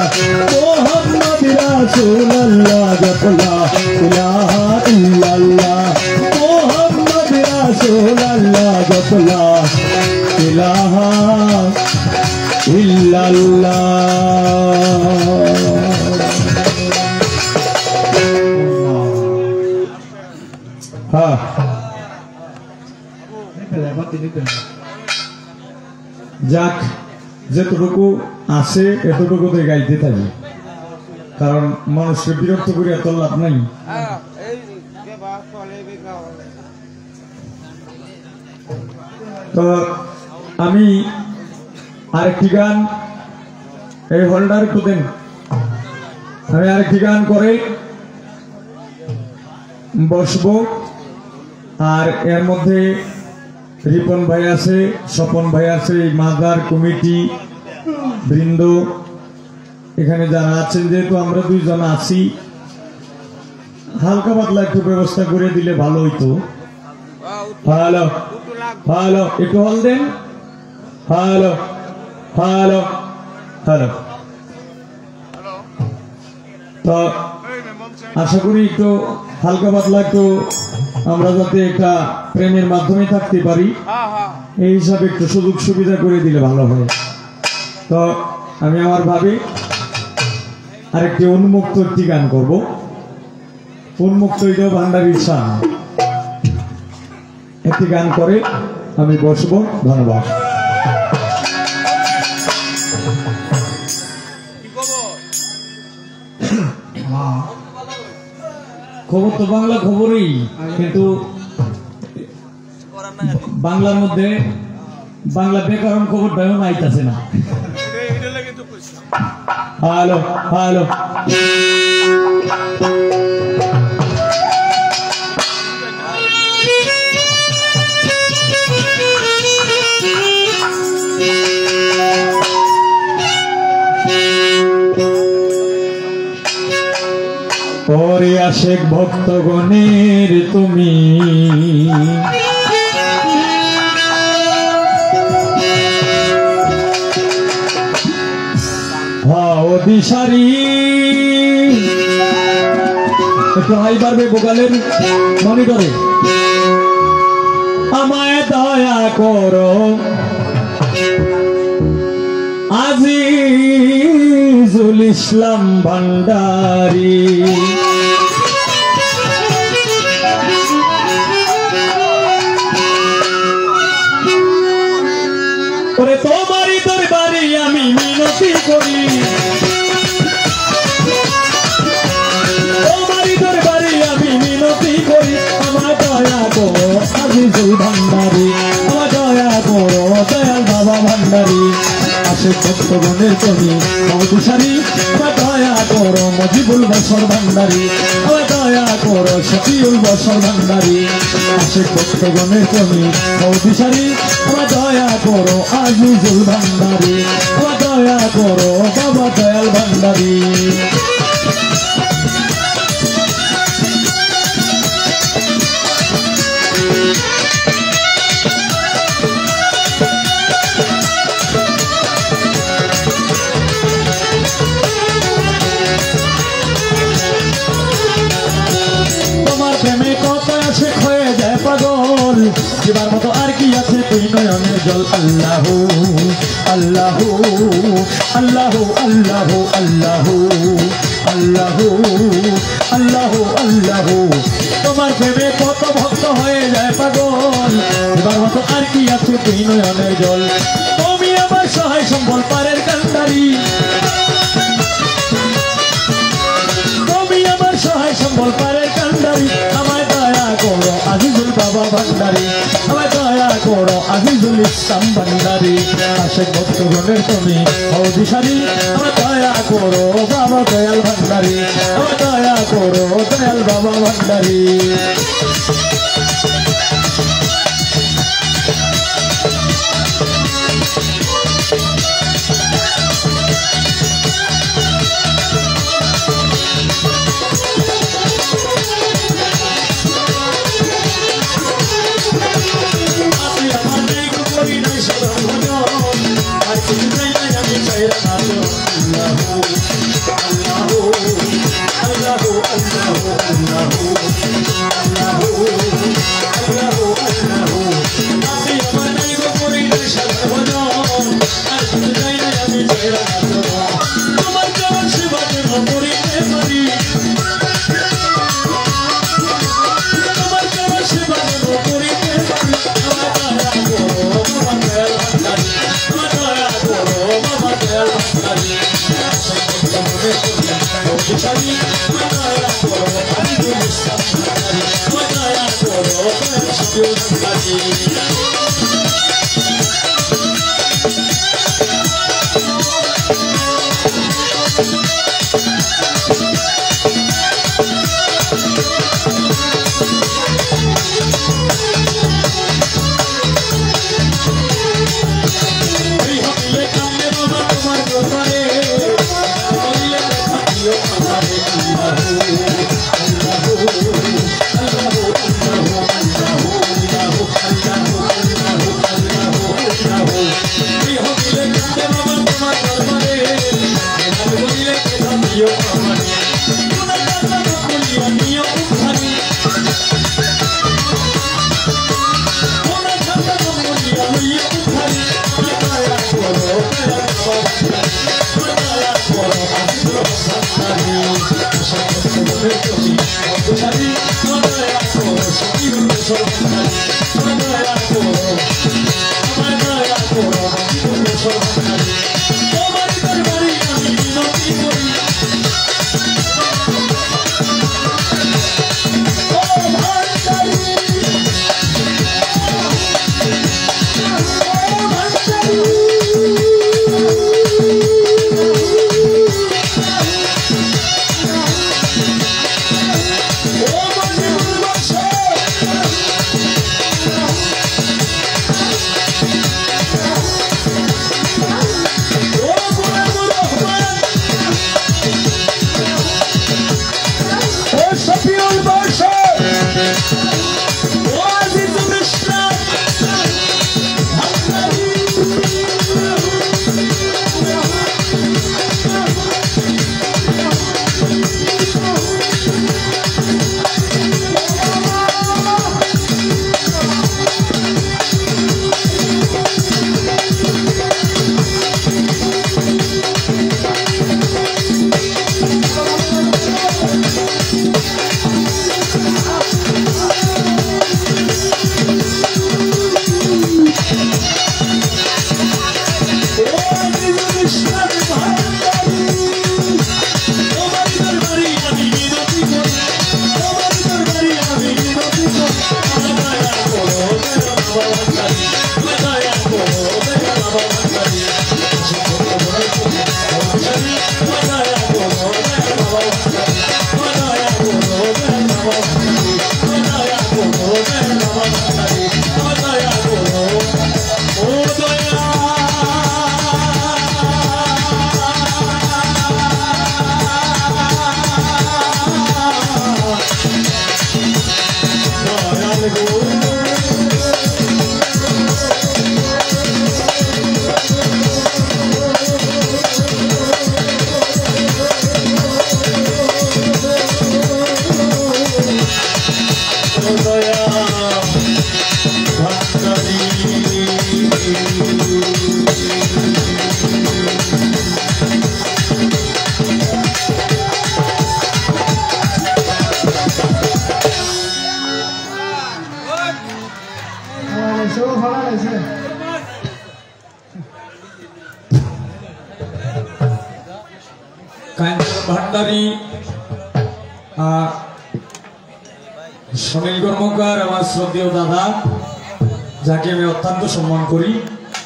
মুহাম্মদ রাসূলুল্লাহ জপলা ইলাহা ইল্লাল্লাহ মুহাম্মদ রাসূলুল্লাহ জপলা ইলাহা ইল্লাল্লাহ হ্যাঁ যাক যেতটুকু আছে এতটুকুতে গাইতে থাকি কারণ মানুষকে বিরক্ত করে এত লাভ নাই তো আমি আরেকটি গান এই হোল্ডার খুদেন আমি আরেকটি গান করে বসবো আর এর মধ্যে রিপন ভাই আছে স্বপন ভাই আছে মাদার কমিটি বৃন্দ এখানে যারা আছেন যেহেতু আমরা দুইজন আছি হালকা পাতলা একটু ব্যবস্থা করে দিলে ভালো হইতো হ্যালো হ্যালো একটু হল দেন হ্যালো হ্যালো হ্যালো তো আশা করি একটু হালকা পাতলা একটু আমরা যাতে একটা প্রেমের মাধ্যমে থাকতে পারি এই হিসাবে একটু সুযোগ সুবিধা করে দিলে ভালো হয়। তো আমি আমার ভাবি আরেকটি উন্মুক্ত একটি গান করব। উন্মুক্ত এটাও ভান্ডারির শান। একটি গান করে আমি বসবো। ধন্যবাদ। খবর তো বাংলা খবরই, কিন্তু বাংলার মধ্যে বাংলা ব্যাকরণ খবরটাও আইতাছে না। হ্যালো হ্যালো ওরে আশেক ভক্তগণের তুমি হও দিশারি। একটু হাই পারবে ভোকালের মনিটরে। আমায় দয়া করো আজিজুল ইসলাম ভান্ডারি। ওরে তোমারই দরবারে আমি মিনতি করি, তোমারই দরবারে আমি মিনতি করি। আমার দয়া করো আজিজুল ভান্ডারি, আমার দয়া করো দয়াল বাবা ভান্ডারি। আশেক ভক্তগণের তুমি মধুসারি, আমার দয়া করো মজিবুল বসর ভান্ডারি, আমার দয়া করো শফিউল বসর ভান্ডারি। আশেক ভক্তগণের তুমি মধুসারি, আমার দয়া করো আজিজুল ভান্ডারি, আমার দয়া করো বাবা দয়াল ভান্ডারি। প্রেমে কত আছে হয়ে যায় পাগল, এবার মতো আর কি আছে তুই নয়নের জল। আল্লাহ আল্লাহ আল্লাহ আল্লাহ আল্লাহ আল্লাহ আল্লাহ আল্লাহ। তোমার প্রেমে কত ভক্ত হয়ে যায় পাগল, এবার মতো আর কি আছে তুই নয়নের জল। তুমি আমার সহায় সম্বল পারের কান্ডারি, তুমি আমার সহায় সম্বল পারের কান্ডারি। আমায় দয়া করো আজিজুল বাবা ভান্ডারি, আমায় দয়া করো আজিজুল ইসলাম ভান্ডারি। আশেক ভক্তগণের তুমি হও দিশারি, আমায় দয়া করো বাবা দয়াল ভান্ডারি, আমায় দয়া করো দয়াল বাবা ভান্ডারি। কাঞ্চন ভান্ডারী, সুনীল কর্মকার আমার শ্রদ্ধেয় দাদা, যাকে আমি অত্যন্ত সম্মান করি,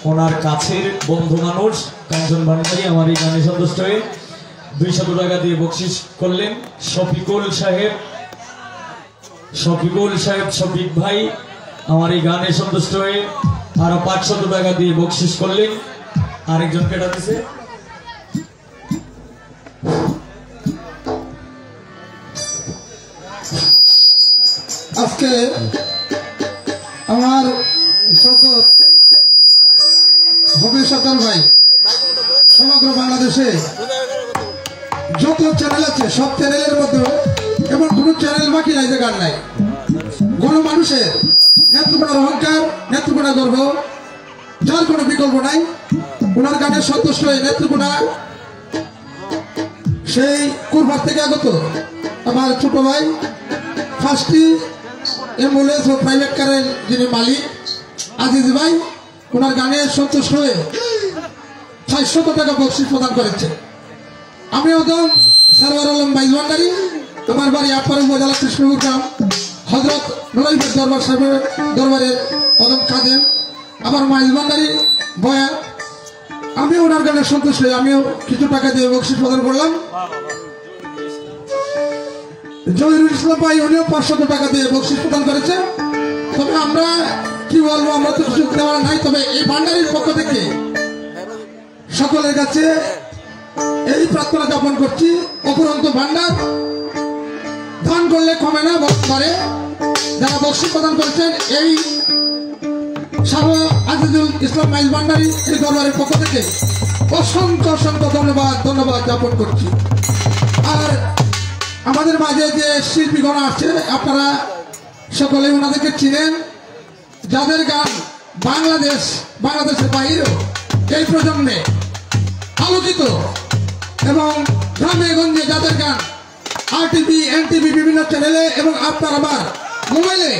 ওনার কাছের বন্ধু মানুষ কাঞ্চন ভান্ডারী আমার এই গানে সন্তুষ্ট হয়ে 200 টাকা দিয়ে বকশিস করলেন। শফিকুল সাহেব শফিক ভাই আমার এই গানে সন্তুষ্ট হয়ে আরো 500 টাকা দিয়ে বকশিস করলেন। আরেকজন কেটা দিছে, আজকে আমার হবি সরকার ভাই সমগ্র বাংলাদেশে যত চ্যানেল আছে সব চ্যানেলের মধ্যে এমন কোন চ্যানেল বাকি নাই যে গান নাই। গণমানুষের নেত্রকোনার অহংকার, নেত্রকোনা গর্ব, যার কোনো বিকল্প নাই। ওনার গানের সন্তুষ্ট হয়ে নেত্রকোনা সেই কুরবার থেকে আগত আমার ছোট ভাই ফার্স্টটি অ্যাম্বুলেন্স ও প্রাইভেট কারের যিনি মালিক আজিজ ভাই, ওনার গানে সন্তুষ্ট হয়ে 600 টাকা বকশিস প্রদান করেছে। আমি একদম সারওয়ার আলম ভান্ডারী, আমার বাড়ি আপার উপজেলা কৃষ্ণপুর গ্রাম, হজরত নুরাইবের দরবার সাহেবের দরবারের অদম খাদেম, আমার মাইজ ভান্ডারী বয়া। আমি ওনার গানে সন্তুষ্ট হয়ে আমিও কিছু টাকা দিয়ে বকশিস প্রদান করলাম। জহিরুল ইসলাম ভাই উনিও 500 টাকা দিয়ে বকশিস প্রদান করেছে। তবে আমরা কি বলবো, আমরা তো কিছু দেওয়ার নাই। তবে এই ভান্ডারীর পক্ষ থেকে সকলের কাছে এই প্রার্থনা জ্ঞাপন করছি, অপুরন্ত ভান্ডার দান করলে কমে না বাড়ে। যারা বকশিস প্রদান করেছেন এই শাহ আজিজুল ইসলাম মাইজ ভান্ডারী এই দরবারের পক্ষ থেকে অসংখ্য অসংখ্য ধন্যবাদ জ্ঞাপন করছি। আর আমাদের মাঝে যে শিল্পীগণ আছে আপনারা সকলে ওনাদেরকে চিনেন, যাদের গান বাংলাদেশের বাইরেও এই প্রজন্মে আলোচিত, এবং গ্রামে গঞ্জে যাদের গান আরটিভি এনটিভি বিভিন্ন চ্যানেলে এবং আপনার আমার মোবাইলে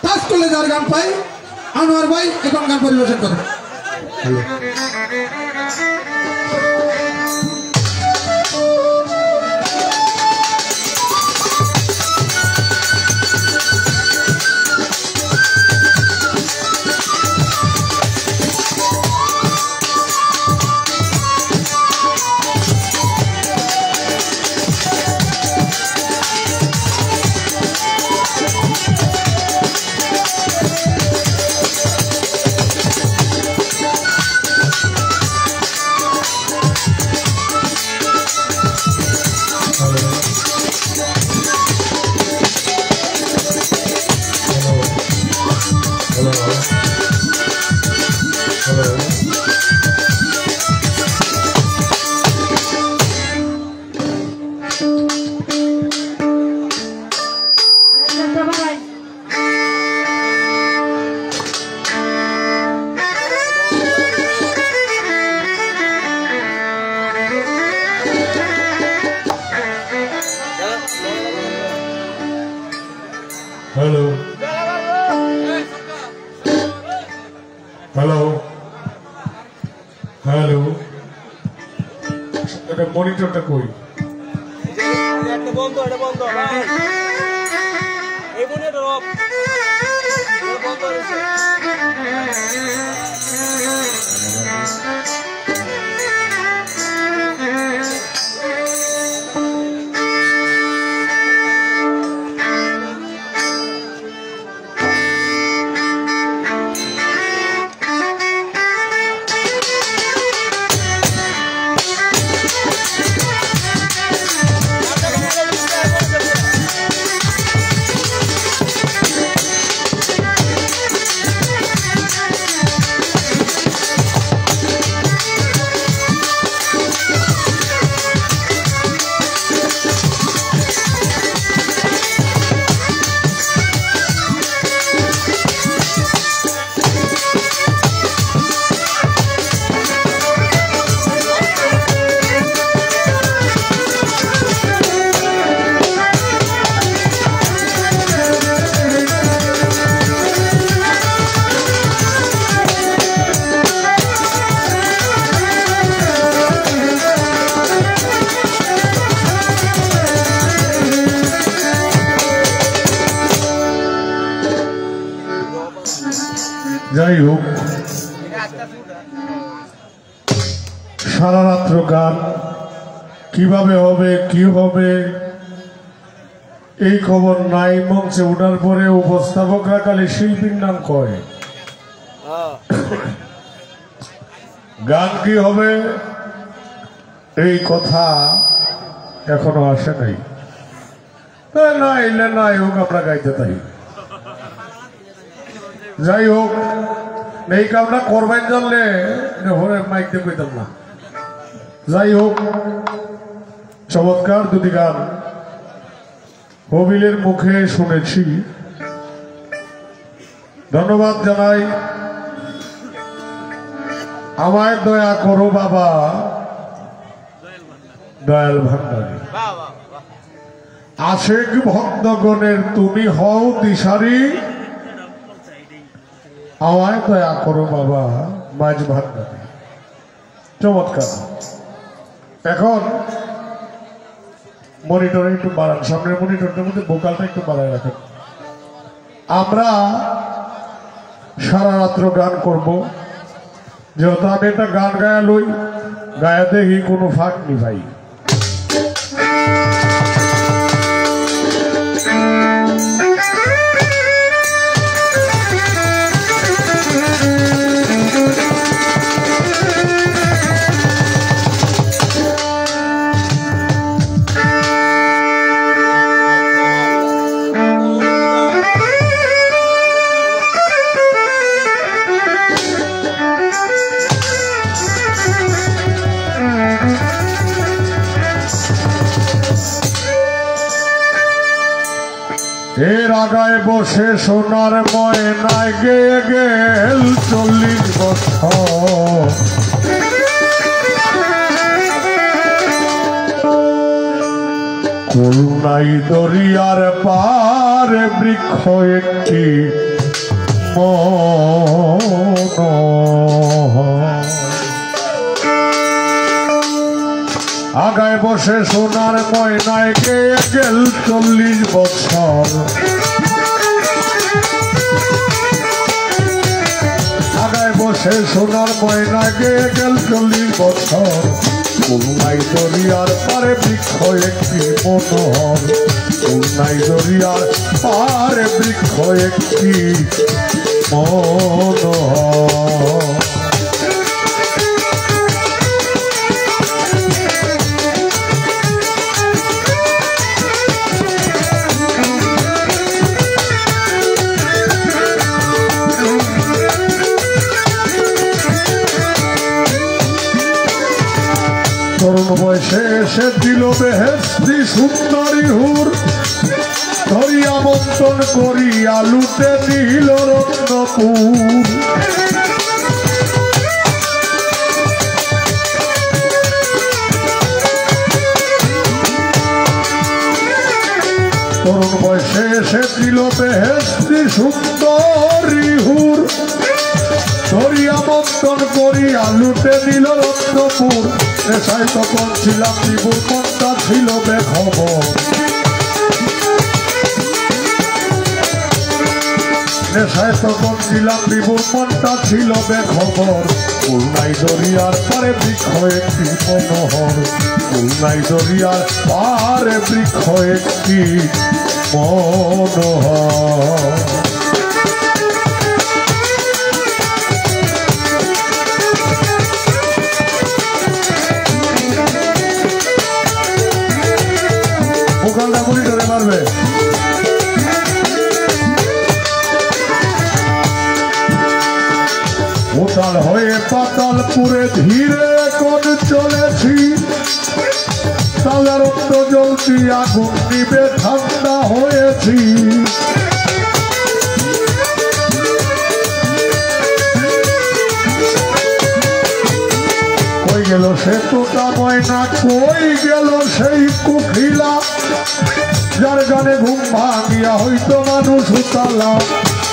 টাচ করলে যার গান পাই, আনোয়ার ভাই এখন গান পরিবেশন করেন। হ্যালো হ্যালো হ্যালো, এটা মনিটরটা কই? বন্ধ এই মনিটর অফ বন্ধ হয়েছে। যাই হোক, সারা রাত্র গান কিভাবে হবে কি হবে এই খবর নাই। মঞ্চে ওঠার পরে উপস্থাপকরা খালি শিল্পীর নাম কয়, গান কি হবে এই কথা এখনো আসে নাই। না এলে নাই হোক, আমরা গাইতে তাই। যাই হোক, এই কামটা করবেন জানলে মাইক দিয়ে কইতাম না। যাই হোক, চমৎকার দুটি গান হবিলের মুখে শুনেছি। ধন্যবাদ জানাই আমায় দয়া করো বাবা দয়াল ভান্ডারী। আশেক ভক্তগণের তুমি হও দিশারি, আমায় দয়া করো বাবা মাঝ ভান্ডারী। চমৎকার। এখন মনিটরে একটু বাড়ান, সামনের মনিটরটার মধ্যে ভোকালটা একটু বাড়ায় রাখেন। আমরা সারা রাত্র গান করব, যেহেতু আমি একটা গান গায়া লই, গায়া দেখি কোনো ফাঁক নি ভাই। এর আগায় বসে সোনার ময়নায় গেয়ে গেল 40 বছর। করুণাই দরিয়ার পারে বৃক্ষ একটি মন, আগায় বসে সোনার ময়নায় গেয়ে গেল 40 বছর। আগায় বসে সোনার ময়নায় গেয়ে গেল 40 বছর। করুণাই দরিয়ার পারে বৃক্ষ একটি মনোহর, করুণাই দরিয়ার পারে বৃক্ষ একটি মনোহর। তরুণ বয়সে এসে দিল বেহেশতি সুন্দরী হুর, ধরিয়া মন্থন করিয়া লুটে দিল রত্নপুর। তরুণ বয়সে এসে দিল বেহেশতি সুন্দরী হুর, ধরিয়া মন্থন করিয়া লুটে দিল রত্নপুর। নেশায় তখন ছিলাম বিপুল, মনটা ছিল বেখবর। নেশায় তখন ছিলাম বিপুল, মনটা ছিল বেখবর। করুণাই দরিয়ার পারে বৃক্ষ একটি মনোহর, করুণাই দরিয়ার পারে বৃক্ষ একটি মনোহর। ভোকালটা মনিটরে মারবে। উতাল হয়ে পাতালপুরে ধীরে কোন চলেছি, তাজা রক্ত জ্বলছি আগুন নিবে ঠান্ডা হয়েছি। কই গেল সে তোতা ময়না, কই গেল সেই কুকিলা, যার গানে ঘুম ভাঙিয়া হইতো মানুষ উতালা।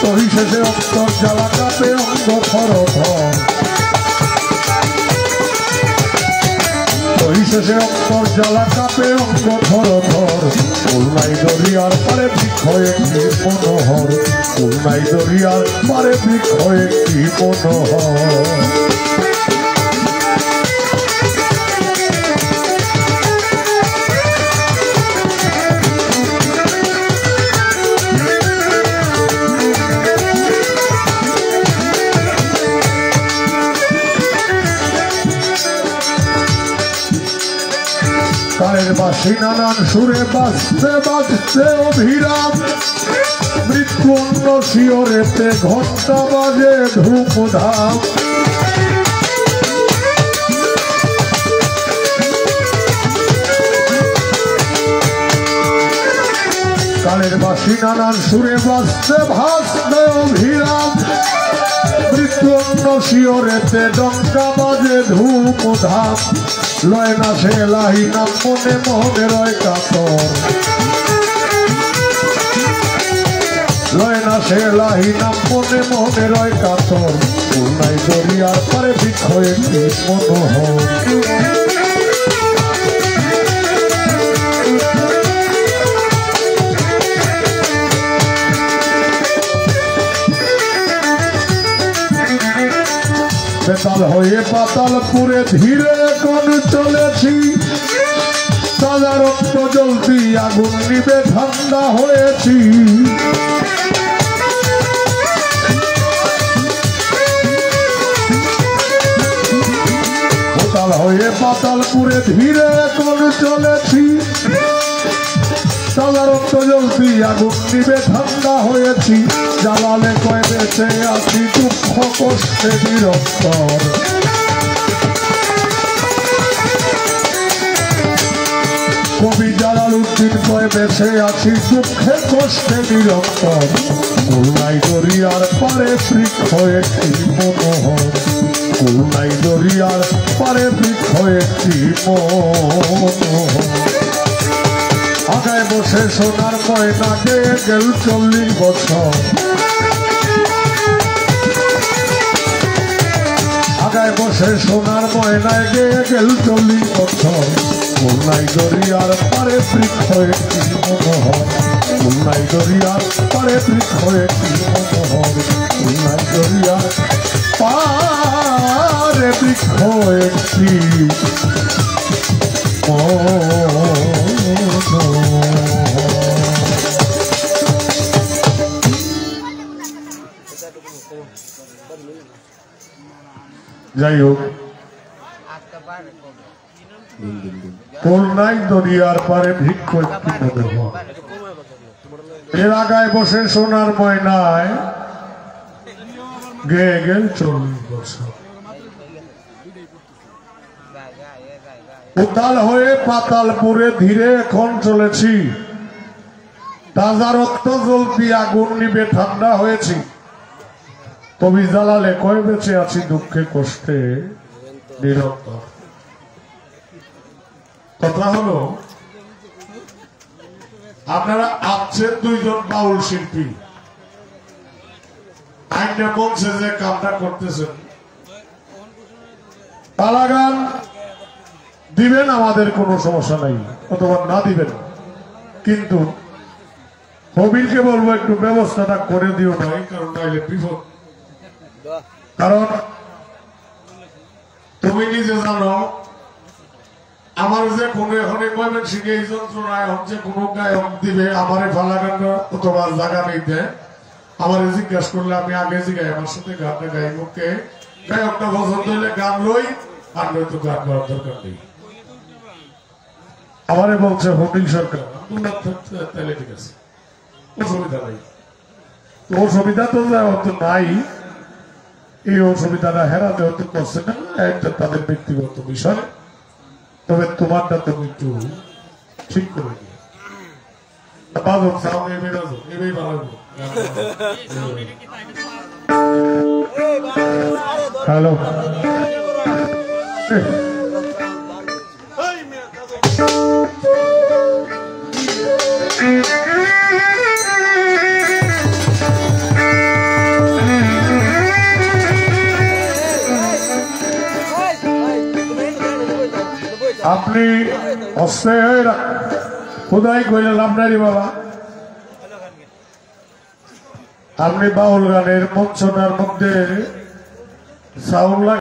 তরি শেষে অন্তর জ্বালা কাপে অঙ্গ থর থর, তরি শেষে অন্তর জ্বালা কাপে অঙ্গ থর থর। করুণাই দরিয়ার পারে পারে বৃক্ষ একটি মনোহর, খুলনাই দরিয়ার পারে বৃক্ষ একটি মনোহর। তারের বাসি নানান সুরে বাজতে বাজতে অভিরাম, মৃত্যু অন্য শিওরেতে ঘন্টা বাজে ধূমধাম। কালের বাসি নানান সুরে বাজতে ভাসতে অভিরাম, মৃত্যু অন্য শিওরেতে ডঙ্কা বাজে ধূমধাম। লয় না সে লাহি নাম মনে মনে রয় কাতর, লয় না সে লাহি নাম মনে মনে রয় কাতর। খুলনাই দরিয়ার পারে বৃক্ষ একটি মনোহর। বেতাল হয়ে পাতালপুরে ধীরে কোন চলেছি, তাজা রক্ত জ্বলতি আগুন নিবে ঠান্ডা হয়েছি। বেতাল হয়ে পাতালপুরে ধীরে কোন চলেছি, তাজা রক্ত জ্বলতি আগুন নিবে ঠান্ডা হয়েছি। জ্বালালে কয় বেঁচে আছি দুঃখ কষ্টে নিরন্তর, কবি জালালউদ্দিন কয় বেঁচে আছি দুঃখে কষ্টে নিরন্তর। খুলনাই দরিয়ার পারে বৃক্ষ একটি মনোহর, খুলনাই দরিয়ার পারে বৃক্ষ একটি মনোহর। আগায় বসে সোনার ময়না গেয়ে গেল 40 বছর, আগায় বসে সোনার ময়নায় গেয়ে গেল 40 বছর। খুলনাই দরিয়ার পারে বৃক্ষ একটি মনোহর, খুলনাই দরিয়ার পারে বৃক্ষ একটি মনোহর। খুলনাই দরিয়ার পারে বৃক্ষ একটি যাই হোক, খুলনাই দরিয়ার পারে বৃক্ষ একটি মনোহর। এর আগায় বসে সোনার ময়নায় গেয়ে গেল 40 বছর। উতাল হয়ে পাতালপুরে ধীরে এখন চলেছি, তাজা রক্ত জ্বলতি আগুন নিবে ঠান্ডা হয়েছি। কবি জালালে কয় বেঁচে আছি দুঃখে কষ্টে নিরন্তর। কথা হলো, আপনারা আছেন 2 জন বাউল শিল্পী, আইনটা বলছে যে কামটা করতেছেন, পালা গান দিবেন, আমাদের কোনো সমস্যা নাই, অথবা না দিবেন, কিন্তু কবিরকে বলবো একটু ব্যবস্থাটা করে দিও নাই, কারণ নাইলে বিপদ। কারণ তুমি নিজে জানো, আমার যে কোনো এখানে কয়বেন শিখে এই যন্ত্রণায় হচ্ছে কোনো গায়ক দিবে আমারে ফালা গান অথবা জায়গা নেই দেয়, আমার জিজ্ঞাসা করলে আমি আগে জিগাই আমার সাথে গানটা গাইব কে, গায়কটা পছন্দ হইলে গান লই, আর নয়তো গান গাওয়ার দরকার নেই। আমারে বলছে হোটেল সরকার, তাহলে ঠিক আছে, অসুবিধা নাই। অসুবিধা তো নাই, এই অসুবিধাটা হেরাতে হতে করছে না, একটা তাদের ব্যক্তিগত বিষয়। তবে তোমারটা তুমি একটু ঠিক করে দিও। বাজক সামনে এবে বাজো, এবেই বাজাবো। হ্যালো, আপনি অস্থায়ী খোদাই করলেন আপনারই বাবা, আপনি বাউল গানের মঞ্চনার মধ্যে সাউন্ড